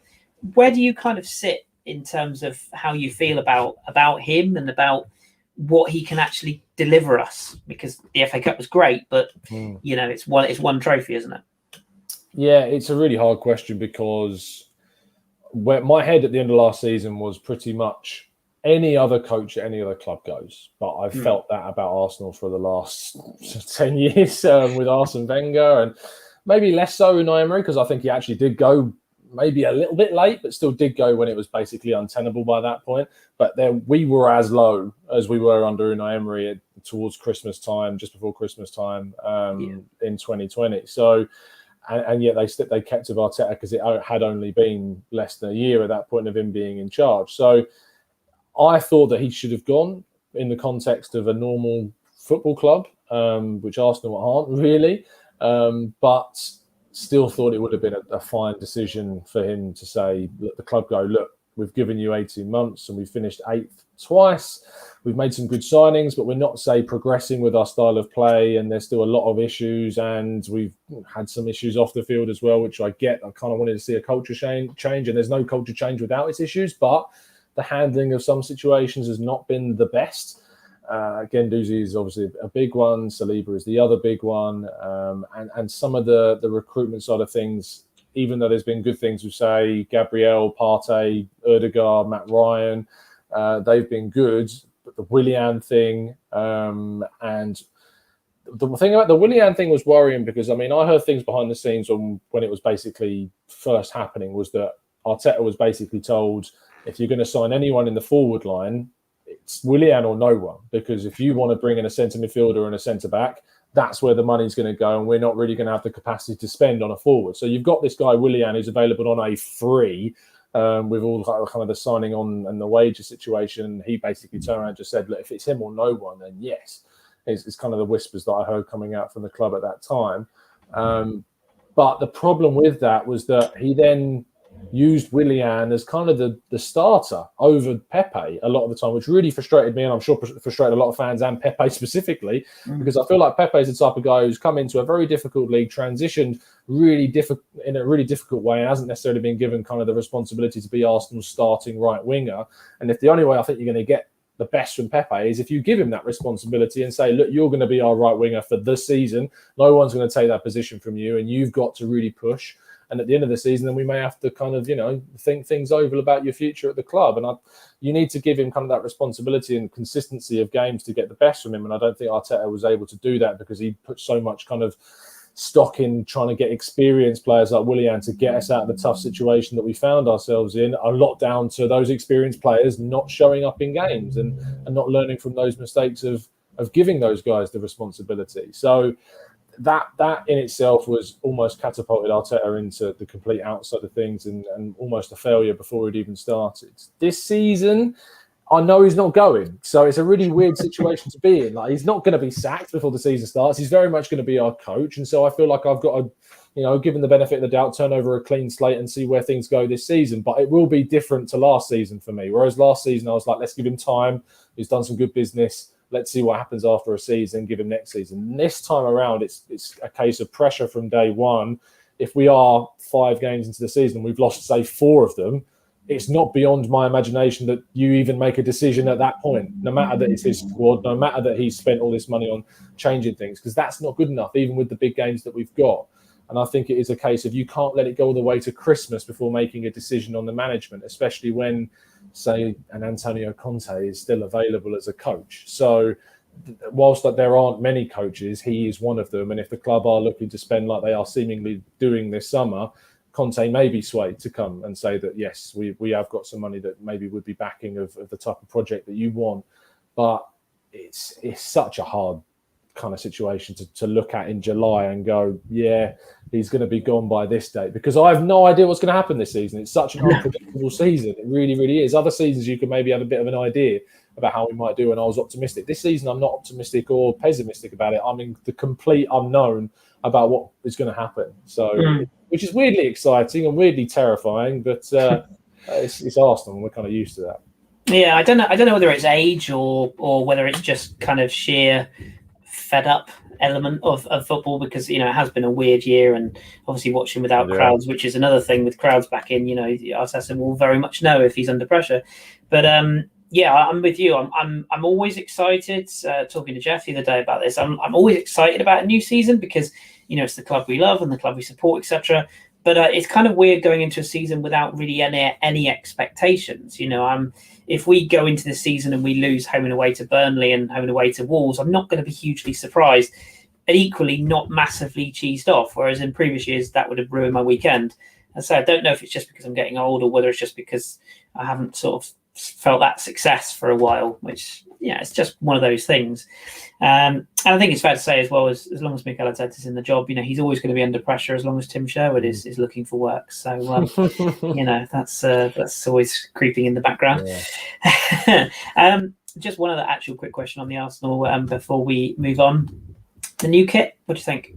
Where do you kind of sit in terms of how you feel about him and about what he can actually deliver us? Because the FA Cup was great, but it's one trophy, isn't it? Yeah, it's a really hard question, because where my head at the end of last season was pretty much any other coach at any other club goes. But I've felt that about Arsenal for the last 10 years with Arsene Wenger, and maybe less so in Emile, because I think he actually did go maybe a little bit late, but still did go when it was basically untenable by that point. But then we were as low as we were under Unai Emery towards Christmas time, just before Christmas time in 2020. So, and yet they kept of Arteta, because it had only been less than a year at that point of him being in charge. So I thought that he should have gone in the context of a normal football club, which Arsenal aren't really, but still thought it would have been a fine decision for him to say, let the club go, look, we've given you 18 months and we finished 8th twice. We've made some good signings, but we're not, say, progressing with our style of play, and there's still a lot of issues, and we've had some issues off the field as well, which I get. I kind of wanted to see a culture change, and there's no culture change without its issues, but the handling of some situations has not been the best. Guendouzi is obviously a big one. Saliba is the other big one. And some of the recruitment side of things, even though there's been good things with, say, Gabriel, Partey, Ødegaard, Matt Ryan, they've been good. But the Willian thing, and the thing about the Willian thing was worrying because, I mean, I heard things behind the scenes when it was basically first happening was that Arteta was basically told, if you're going to sign anyone in the forward line, it's Willian or no one. Because if you want to bring in a centre midfielder and a centre back, that's where the money's going to go, and we're not really going to have the capacity to spend on a forward. So you've got this guy, Willian, who's available on a free, with all kind of the signing on and the wages situation. He basically turned around and just said, look, if it's him or no one, then yes. It's kind of the whispers that I heard coming out from the club at that time. But the problem with that was that he then used Willian as kind of the starter over Pepe a lot of the time, which really frustrated me, and I'm sure frustrated a lot of fans and Pepe specifically, because I feel like Pepe is the type of guy who's come into a very difficult league, transitioned in a really difficult way, and hasn't necessarily been given kind of the responsibility to be Arsenal's starting right winger. And if the only way I think you're going to get the best from Pepe is if you give him that responsibility and say, look, you're going to be our right winger for the season. No one's going to take that position from you, and you've got to really push. And at the end of the season, then we may have to kind of, think things over about your future at the club. And you need to give him kind of that responsibility and consistency of games to get the best from him. And I don't think Arteta was able to do that because he put so much kind of stock in trying to get experienced players like Willian to get us out of the tough situation that we found ourselves in, a lot down to those experienced players not showing up in games and not learning from those mistakes of giving those guys the responsibility. So that in itself was almost catapulted Arteta into the complete outside of things and almost a failure before it even started. This season, I know he's not going. So it's a really weird situation to be in. Like, he's not going to be sacked before the season starts. He's very much going to be our coach. And so I feel like I've got to, given the benefit of the doubt, turn over a clean slate and see where things go this season. But it will be different to last season for me. Whereas last season, I was like, let's give him time. He's done some good business. Let's see what happens after a season, give him next season. This time around, it's a case of pressure from day one. If we are 5 games into the season, we've lost, say, 4 of them, it's not beyond my imagination that you even make a decision at that point, no matter that it's his squad, no matter that he's spent all this money on changing things, because that's not good enough, even with the big games that we've got. And I think it is a case of you can't let it go all the way to Christmas before making a decision on the management, especially when, say, an Antonio Conte is still available as a coach. So whilst there aren't many coaches, he is one of them. And if the club are looking to spend like they are seemingly doing this summer, Conte may be swayed to come and say that, yes, we have got some money that maybe would be backing of the type of project that you want. But it's such a hard kind of situation to look at in July and go, yeah, he's going to be gone by this date, because I have no idea what's going to happen this season. It's such an unpredictable season. It really, really is. Other seasons you can maybe have a bit of an idea about how we might do, and I was optimistic. This season I'm not optimistic or pessimistic about it. I'm in the complete unknown about what is going to happen. So, which is weirdly exciting and weirdly terrifying, but it's Arsenal and we're kind of used to that. Yeah, I don't know whether it's age or whether it's just kind of sheer fed up element of football, because it has been a weird year, and obviously watching without crowds, which is another thing. With crowds back in, Arteta will very much know if he's under pressure. But yeah, I'm with you. I'm always excited. Talking to Jeff the other day about this, I'm always excited about a new season because it's the club we love and the club we support, etc. But it's kind of weird going into a season without really any expectations. If we go into the season and we lose home and away to Burnley and home and away to Wolves, I'm not going to be hugely surprised, and equally not massively cheesed off. Whereas in previous years, that would have ruined my weekend. And so I don't know if it's just because I'm getting old or whether it's just because I haven't sort of felt that success for a while, which it's just one of those things. And I think it's fair to say as well, as long as Mikel Arteta is in the job, he's always going to be under pressure as long as Tim Sherwood is looking for work. So that's always creeping in the background. Yeah. Just one other actual quick question on the Arsenal before we move on. The new kit, what do you think?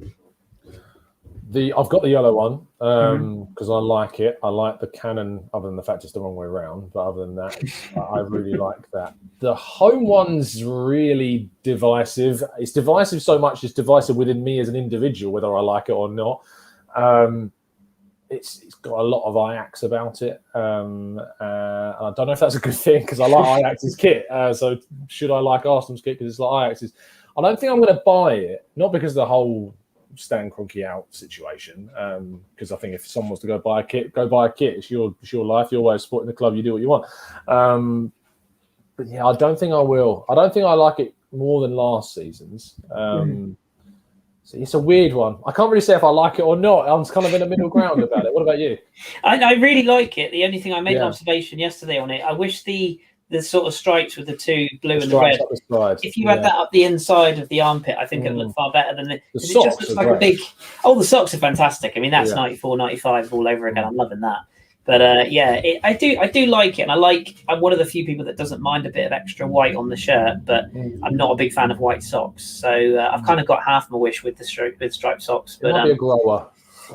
I've got the yellow one because I like it. I like the Cannon, other than the fact it's the wrong way around. But other than that, I really like that. The home one's really divisive. It's divisive so much, it's divisive within me as an individual, whether I like it or not. it's got a lot of Ajax about it. And I don't know if that's a good thing because I like Ajax's kit. So should I like Arsenal's kit because it's like Ajax's? I don't think I'm going to buy it, not because of the whole Stan Kroenke out situation, because I think if someone wants to go buy a kit, go buy a kit. It's your life, your way of supporting the club. You do what you want. But yeah, I don't think I will. I don't think I like it more than last season's. So it's a weird one. I can't really say if I like it or not. I'm kind of in a middle ground about it. What about you? I really like it. The only thing I made an observation yesterday on it, I wish the sort of stripes with the two blue and the red. If you had that up the inside of the armpit, I think it would look far better than it just looks like a big. Oh, the socks are fantastic. I mean, that's 94, 95 all over again. I'm loving that. But I do like it, and I'm one of the few people that doesn't mind a bit of extra white on the shirt, but I'm not a big fan of white socks. So I've kind of got half my wish with the striped socks. But it might be a grower.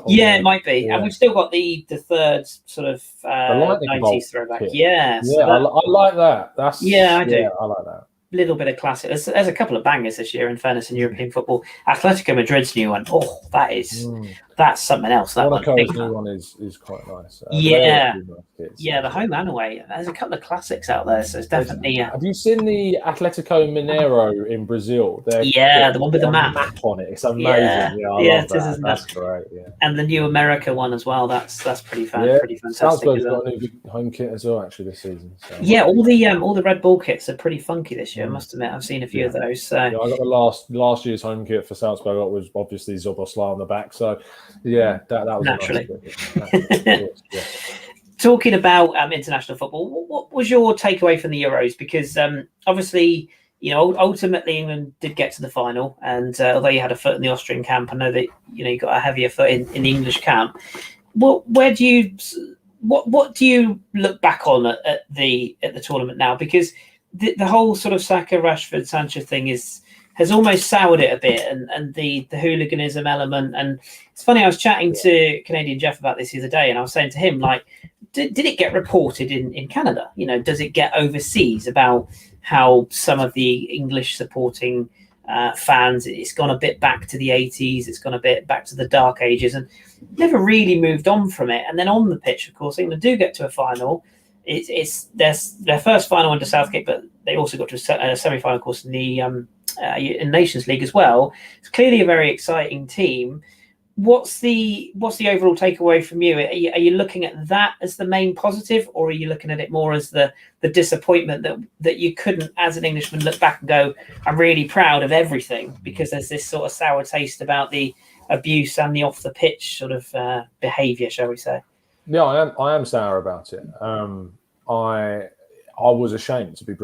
Yeah, it might be, and we've still got the third sort of 90s throwback. Kit. Yeah, so I like that. I do. Yeah, I like that. Little bit of classic. There's a couple of bangers this year, in fairness, in European football. Atletico Madrid's new one. Oh, that's something else. That Monaco's new one is quite nice. The home and away. There's a couple of classics out there, so it's definitely. Have you seen the Atletico Mineiro in Brazil? The one with the map on it. It's amazing. Yeah, I love that. That's great. Yeah, and the new America one as well. That's pretty pretty fantastic. Salzburg's got a new home kit as well, actually, this season. So. Yeah, all the Red Bull kits are pretty funky this year. I must admit, I've seen a few of those. So. Yeah, I got the last year's home kit for Salzburg. It was obviously Szoboszlai on the back. So yeah, that was naturally. Nice. Talking about international football, what was your takeaway from the Euros? Because obviously, ultimately England did get to the final, and although you had a foot in the Austrian camp, I know that you got a heavier foot in the English camp. What do you look back on at the tournament now? Because the whole sort of Saka, Rashford, Sancho thing has almost soured it a bit, and the hooliganism element. And it's funny, I was chatting to Canadian Jeff about this the other day, and I was saying to him, like, did it get reported in Canada? Does it get overseas about how some of the English supporting fans, it's gone a bit back to the 80s, it's gone a bit back to the dark ages, and never really moved on from it. And then on the pitch, of course, England do get to a final. It's their first final under Southgate, but they also got to a semi-final, of course, in the in Nations League as well. It's clearly a very exciting team. What's the overall takeaway from you? Are you looking at that as the main positive, or are you looking at it more as the disappointment that you couldn't, as an Englishman, look back and go, I'm really proud of everything, because there's this sort of sour taste about the abuse and the off the pitch sort of behaviour, shall we say? Yeah, I am sour about it. I was ashamed to be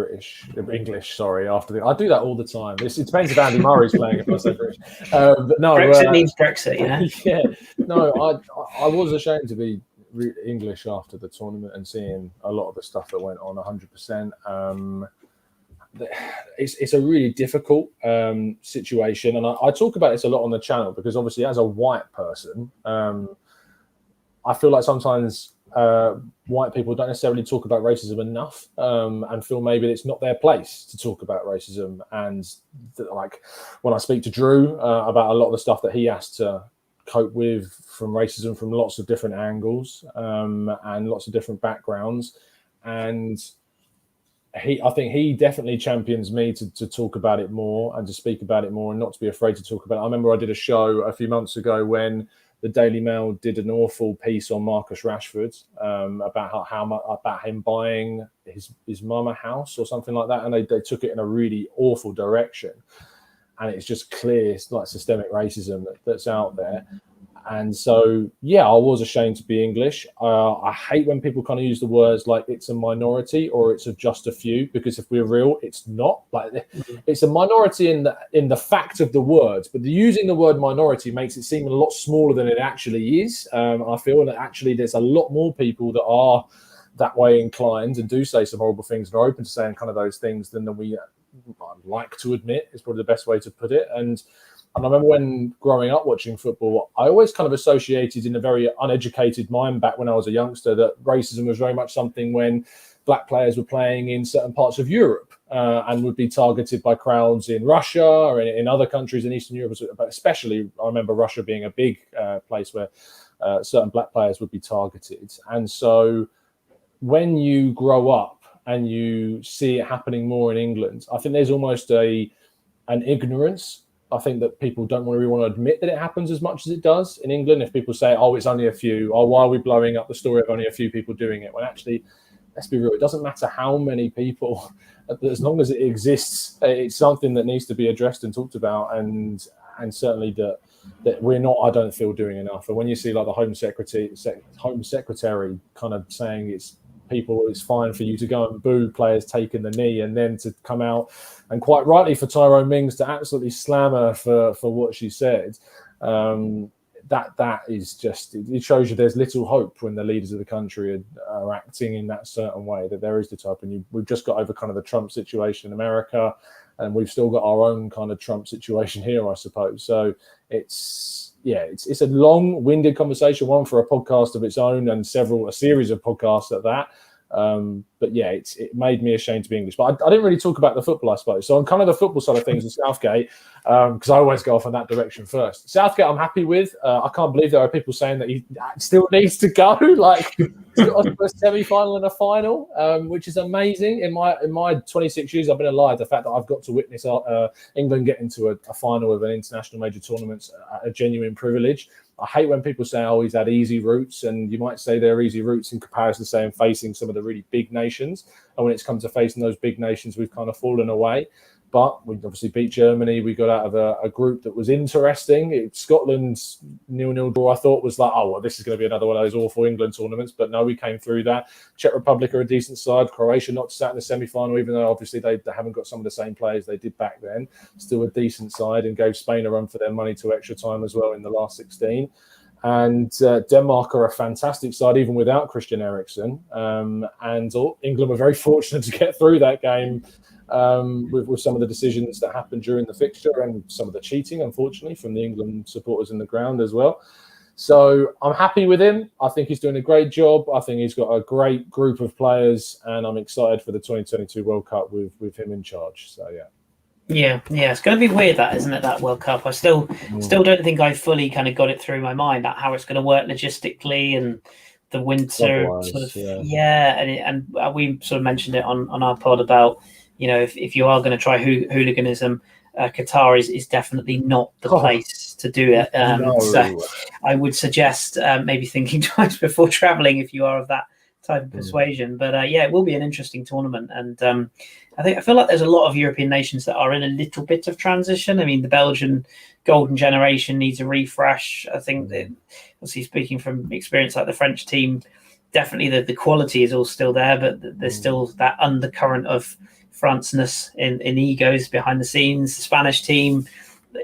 English. Sorry, I do that all the time. It depends if Andy Murray's playing if I say British. But no, Brexit means Brexit. Yeah, no, I was ashamed to be English after the tournament and seeing a lot of the stuff that went on. 100%. It's a really difficult situation, and I talk about this a lot on the channel because obviously, as a white person, I feel like sometimes white people don't necessarily talk about racism enough, and feel maybe it's not their place to talk about racism. And like when I speak to Drew about a lot of the stuff that he has to cope with from racism from lots of different angles and lots of different backgrounds, and I think he definitely champions me to talk about it more and to speak about it more and not to be afraid to talk about it. I remember I did a show a few months ago when the Daily Mail did an awful piece on Marcus Rashford about how much about him buying his mum a house or something like that, and they took it in a really awful direction. And it's just clear, it's like systemic racism that's out there. And so, yeah, I was ashamed to be English. I hate when people kind of use the words like it's a minority or it's just a few, because if we're real, it's not. Like it's a minority in the fact of the words, but using the word minority makes it seem a lot smaller than it actually is. I feel that actually there's a lot more people that are that way inclined and do say some horrible things and are open to saying kind of those things than we like to admit, is probably the best way to put it. And I remember when growing up watching football, I always kind of associated in a very uneducated mind back when I was a youngster that racism was very much something when black players were playing in certain parts of Europe and would be targeted by crowds in Russia or in other countries in Eastern Europe. But especially, I remember Russia being a big place where certain black players would be targeted. And so when you grow up and you see it happening more in England, I think there's almost an ignorance. I think that people don't really want to admit that it happens as much as it does in England. If people say, oh, it's only a few, or why are we blowing up the story of only a few people doing it? When actually, let's be real, it doesn't matter how many people, as long as it exists, it's something that needs to be addressed and talked about. And certainly that we're not, I don't feel, doing enough. And when you see like the Home Secretary kind of saying it's fine for you to go and boo players taking the knee, and then to come out and quite rightly for Tyrone Mings to absolutely slam her for what she said, that is just, it shows you there's little hope when the leaders of the country are acting in that certain way, that there is the type. And we've just got over kind of the Trump situation in America, and we've still got our own kind of Trump situation here, I suppose. So it's a long-winded conversation, one for a podcast of its own and a series of podcasts at that. But yeah, it made me ashamed to be English. But I didn't really talk about the football, I suppose. So on kind of the football side of things in Southgate, because I always go off in that direction first. Southgate, I'm happy with. I can't believe there are people saying that he still needs to go, like to a semi-final and a final, which is amazing. In my 26 years I've been alive, the fact that I've got to witness England get into a final of an international major tournament, a genuine privilege. I hate when people say, oh, he's had easy routes, and you might say they're easy routes in comparison to saying facing some of the really big nations. And when it's come to facing those big nations, we've kind of fallen away. But we obviously beat Germany. We got out of a group that was interesting. Scotland's 0-0 draw, I thought, was like, oh, well, this is going to be another one of those awful England tournaments. But no, we came through that. Czech Republic are a decent side. Croatia knocked us out in the semi-final, even though obviously they haven't got some of the same players they did back then. Still a decent side, and gave Spain a run for their money to extra time as well in the last 16. And Denmark are a fantastic side, even without Christian Eriksen. And England were very fortunate to get through that game with some of the decisions that happened during the fixture, and some of the cheating, unfortunately, from the England supporters in the ground as well. So I'm happy with him. I think he's doing a great job. I think he's got a great group of players, and I'm excited for the 2022 World Cup with him in charge. So, yeah. Yeah, it's going to be weird, that, isn't it, that World Cup? I still don't think I fully kind of got it through my mind, that how it's going to work logistically, and the winter sort of, and we sort of mentioned it on our pod about, you know, if you are going to try hooliganism, Qatar is definitely not the place to do it. No. So I would suggest maybe thinking twice before travelling if you are of that type of persuasion. But it will be an interesting tournament, and I feel like there's a lot of European nations that are in a little bit of transition. I mean, the Belgian golden generation needs a refresh. I think that, obviously, speaking from experience, like the French team, definitely the quality is all still there, but there's still that undercurrent of France-ness in egos behind the scenes. The Spanish team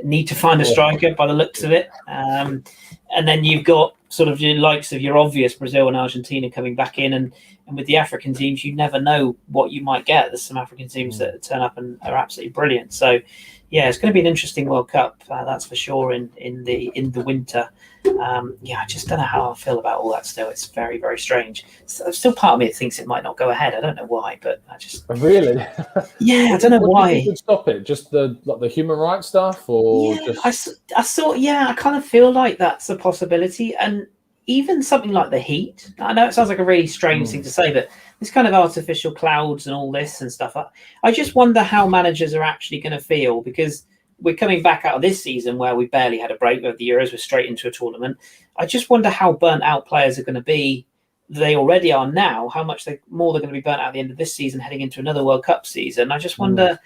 need to find a striker by the looks of it. And then you've got sort of your likes of your obvious Brazil and Argentina coming back in, and with the African teams, you never know what you might get. There's some African teams that turn up and are absolutely brilliant. So, yeah, it's going to be an interesting World Cup, that's for sure. In the winter, I just don't know how I feel about all that. Still, it's very, very strange. Still, part of me thinks it might not go ahead. I don't know why, but I just really, I don't know why. Do you think would stop it? Just the human rights stuff, or I kind of feel like that's a possibility, and even something like the heat. I know it sounds like a really strange thing to say, but this kind of artificial clouds and all this and stuff. I just wonder how managers are actually going to feel, because we're coming back out of this season where we barely had a break of the Euros. We're straight into a tournament. I just wonder how burnt out players are going to be. They already are now. How much more they're going to be burnt out at the end of this season, heading into another World Cup season. I just wonder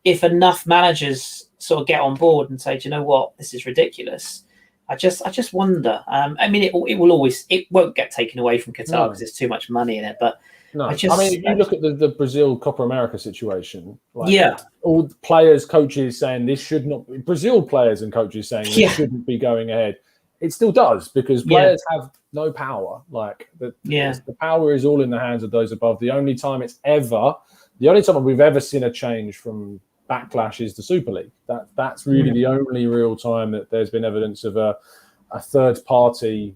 if enough managers sort of get on board and say, do you know what, this is ridiculous. I just wonder. I mean, it won't get taken away from Qatar because there's too much money in it. But no, if you look at the Brazil Copa America situation, all the players, coaches saying this should not be, Brazil players and coaches saying this shouldn't be going ahead. It still does, because players have no power. Like the power is all in the hands of those above. The only time we've ever seen a change from backlash is the Super League. That's really the only real time that there's been evidence of a third party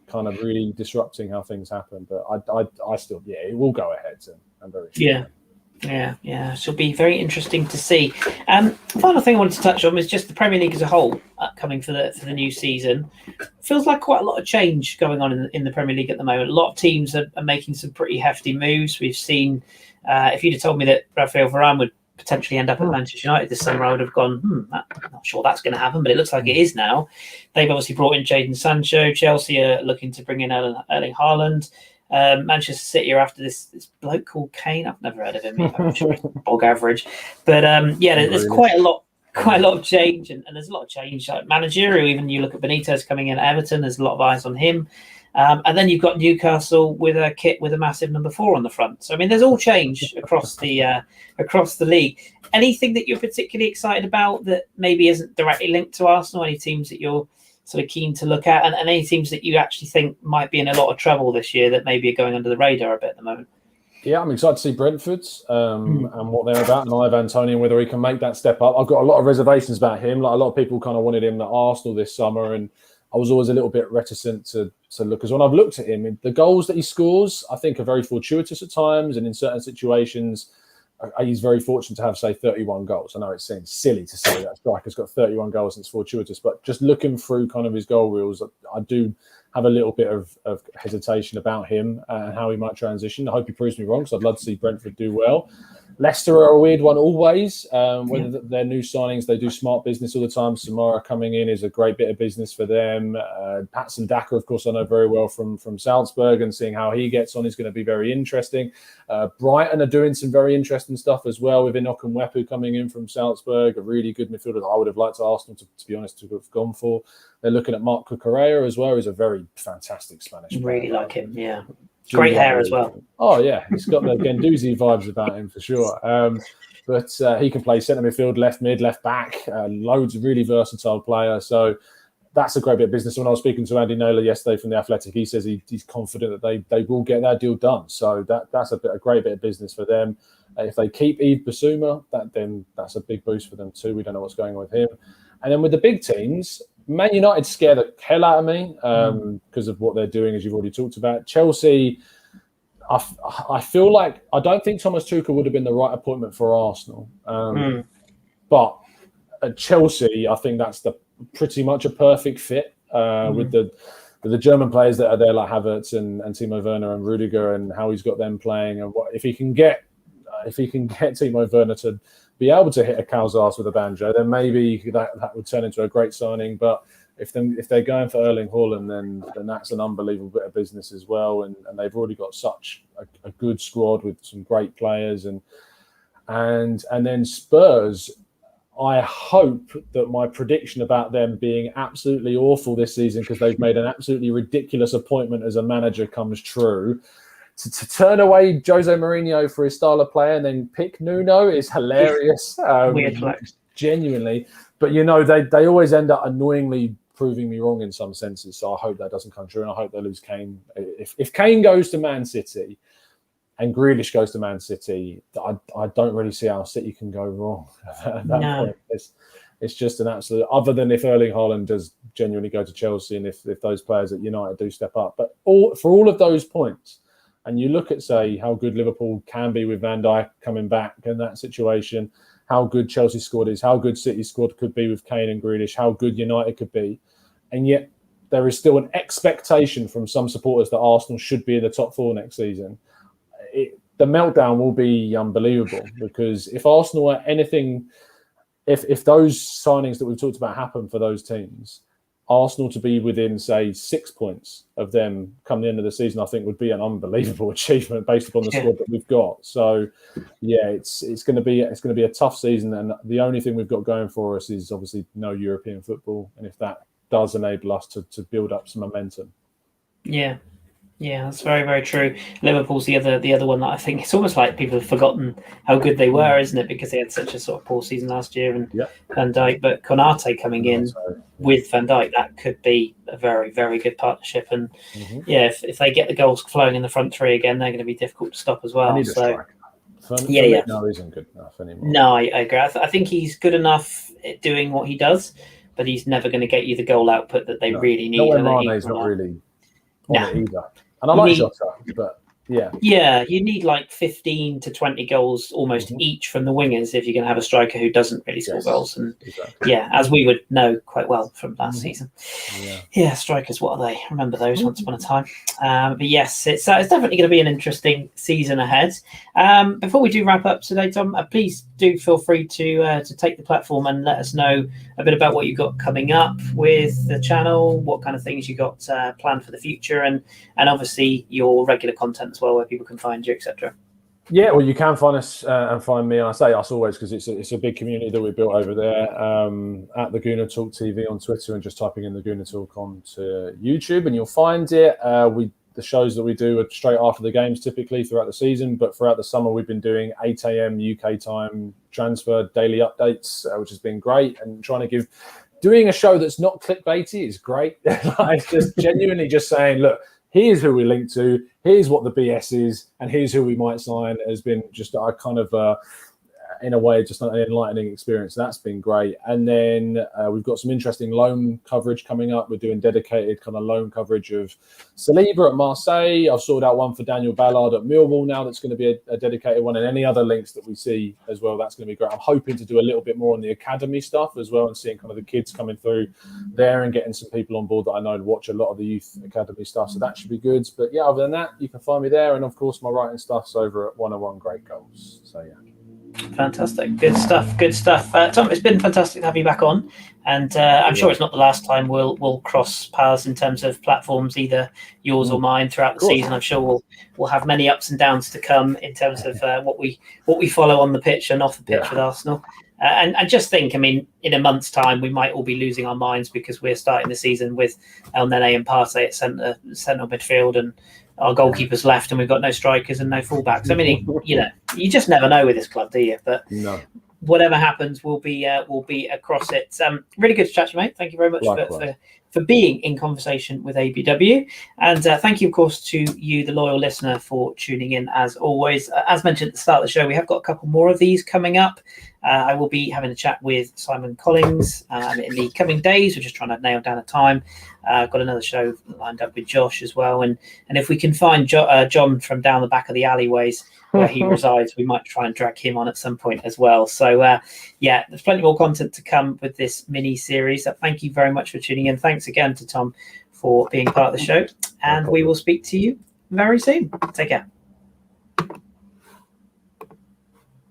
kind of really disrupting how things happen. But I still, it will go ahead. I'm very sure. Yeah. It'll be very interesting to see. Final thing I wanted to touch on was just the Premier League as a whole upcoming for the new season. Feels like quite a lot of change going on in the Premier League at the moment. A lot of teams are making some pretty hefty moves. We've seen, if you'd have told me that Rafael Varane would potentially end up at Manchester United this summer, I would have gone, I'm not sure that's going to happen, but it looks like it is now. They've obviously brought in Jadon Sancho. Chelsea are looking to bring in Erling Haaland. Manchester City are after this bloke called Kane. I've never heard of him. I'm sure he's bog average. But there's quite a lot of change, and there's a lot of change. Like managerial, even you look at Benitez coming in at Everton, there's a lot of eyes on him. And then you've got Newcastle with a kit with a massive number 4 on the front. So I mean, there's all change across the league. Anything that you're particularly excited about that maybe isn't directly linked to Arsenal? Any teams that you're sort of keen to look at, and any teams that you actually think might be in a lot of trouble this year that maybe are going under the radar a bit at the moment? Yeah, I'm excited to see Brentford's and what they're about, and Ivan Toney, and whether he can make that step up. I've got a lot of reservations about him. Like, a lot of people kind of wanted him at Arsenal this summer, and I was always a little bit reticent to look. Because when I've looked at him, the goals that he scores, I think, are very fortuitous at times, and in certain situations, he's very fortunate to have, say, 31 goals. I know it seems silly to say that a striker's got 31 goals and it's fortuitous, but just looking through kind of his goal reels, I do have a little bit of hesitation about him and how he might transition. I hope he proves me wrong, because I'd love to see Brentford do well. Leicester are a weird one always. Whether they're new signings, they do smart business all the time. Samara coming in is a great bit of business for them. Patson Daka, of course, I know very well from Salzburg, and seeing how he gets on is going to be very interesting. Brighton are doing some very interesting stuff as well, with Enoch and Wepu coming in from Salzburg, a really good midfielder that I would have liked Arsenal, to be honest, to have gone for. They're looking at Marc Cucurella as well. He's a very fantastic Spanish player. Really like him, yeah. Great hair as well. Oh, yeah. He's got the Guendouzi vibes about him for sure. But he can play centre midfield, left mid, left back. Loads of really versatile player. So that's a great bit of business. When I was speaking to Andy Naylor yesterday from The Athletic, he says he's confident that they will get that deal done. So that's a great bit of business for them. If they keep Yves Bissouma, then that's a big boost for them too. We don't know what's going on with him. And then with the big teams, Man United scare the hell out of me because of what they're doing, as you've already talked about. Chelsea, I feel like I don't think Thomas Tuchel would have been the right appointment for Arsenal. But at Chelsea, I think that's pretty much a perfect fit with the German players that are there, like Havertz and Timo Werner and Rudiger, and how he's got them playing. And if he can get Timo Werner to be able to hit a cow's arse with a banjo, then maybe that would turn into a great signing. But if they're going for Erling Haaland, then that's an unbelievable bit of business as well. And they've already got such a good squad with some great players. And then Spurs, I hope that my prediction about them being absolutely awful this season, because they've made an absolutely ridiculous appointment as a manager, comes true. To turn away Jose Mourinho for his style of play and then pick Nuno is hilarious. Weird flex. Genuinely. But, they always end up annoyingly proving me wrong in some senses. So I hope that doesn't come true, and I hope they lose Kane. If Kane goes to Man City and Grealish goes to Man City, I don't really see how City can go wrong at that point. It's just an absolute, other than if Erling Haaland does genuinely go to Chelsea and if those players at United do step up. But for all of those points, and you look at, say, how good Liverpool can be with Van Dijk coming back in that situation, how good Chelsea's squad is, how good City's squad could be with Kane and Grealish, how good United could be. And yet there is still an expectation from some supporters that Arsenal should be in the top 4 next season. The meltdown will be unbelievable, because if Arsenal are anything, if those signings that we've talked about happen for those teams, Arsenal to be within, say, 6 points of them come the end of the season, I think would be an unbelievable achievement based upon the squad that we've got. So, yeah, it's going to be a tough season, and the only thing we've got going for us is obviously no European football, and if that does enable us to build up some momentum. Yeah, that's very, very true. Liverpool's the other one that I think it's almost like people have forgotten how good they were, isn't it? Because they had such a sort of poor season last year, and Van Dijk, but Konate coming in with Van Dijk, that could be a very, very good partnership. And if they get the goals flowing in the front three again, they're going to be difficult to stop as well. No, isn't good enough anymore. No, I agree. I think he's good enough at doing what he does, but he's never going to get you the goal output that they really need. Mane's not really on it either. And I like Xhaka, but Yeah, you need like 15 to 20 goals almost each from the wingers if you're going to have a striker who doesn't really score goals. And yeah, as we would know quite well from last season. Yeah, strikers, what are they? Remember those once upon a time. But yes, it's definitely going to be an interesting season ahead. Before we do wrap up today, Tom, please do feel free to take the platform and let us know a bit about what you've got coming up with the channel, what kind of things you got planned for the future, and obviously your regular content as well, where people can find you, etc. Yeah, well, you can find us and find me. I say us always because it's a big community that we built over there at the Gooner Talk TV on Twitter, and just typing in the Gooner Talk onto YouTube, and you'll find it. The shows that we do are straight after the games, typically throughout the season. But throughout the summer, we've been doing 8 a.m. UK time transfer daily updates, which has been great. And doing a show that's not clickbaity is great. It's just genuinely just saying, look, here's who we link to, here's what the BS is, and here's who we might sign, has been just a kind of, in a way, just an enlightening experience. That's been great. And then we've got some interesting loan coverage coming up. We're doing dedicated kind of loan coverage of Saliba at Marseille. I've sorted out one for Daniel Ballard at Millwall now. That's going to be a dedicated one, and any other links that we see as well. That's going to be great. I'm hoping to do a little bit more on the academy stuff as well, and seeing kind of the kids coming through there and getting some people on board that I know watch a lot of the youth academy stuff. So that should be good. But yeah, other than that, you can find me there. And of course, my writing stuff's over at 101 Great Goals. So yeah. Fantastic. Good stuff. Tom, it's been fantastic to have you back on, and I'm sure it's not the last time we'll cross paths in terms of platforms, either yours or mine, throughout the season. I'm sure we'll have many ups and downs to come in terms of what we follow on the pitch and off the pitch with Arsenal. And just think, I mean, in a month's time, we might all be losing our minds because we're starting the season with Elneny and Partey at centre midfield, and our goalkeeper's left, and we've got no strikers and no fullbacks. I mean, you just never know with this club, do you? But whatever happens, we'll be across it. Really good to chat to you, mate. Thank you very much for being in conversation with ABW, and thank you, of course, to you, the loyal listener, for tuning in as always. As mentioned at the start of the show, we have got a couple more of these coming up. I will be having a chat with Simon Collins in the coming days. We're just trying to nail down a time. I've got another show lined up with Josh as well. And if we can find John from down the back of the alleyways where he resides, we might try and drag him on at some point as well. So, there's plenty more content to come with this mini-series. Thank you very much for tuning in. Thanks again to Tom for being part of the show. And we will speak to you very soon. Take care.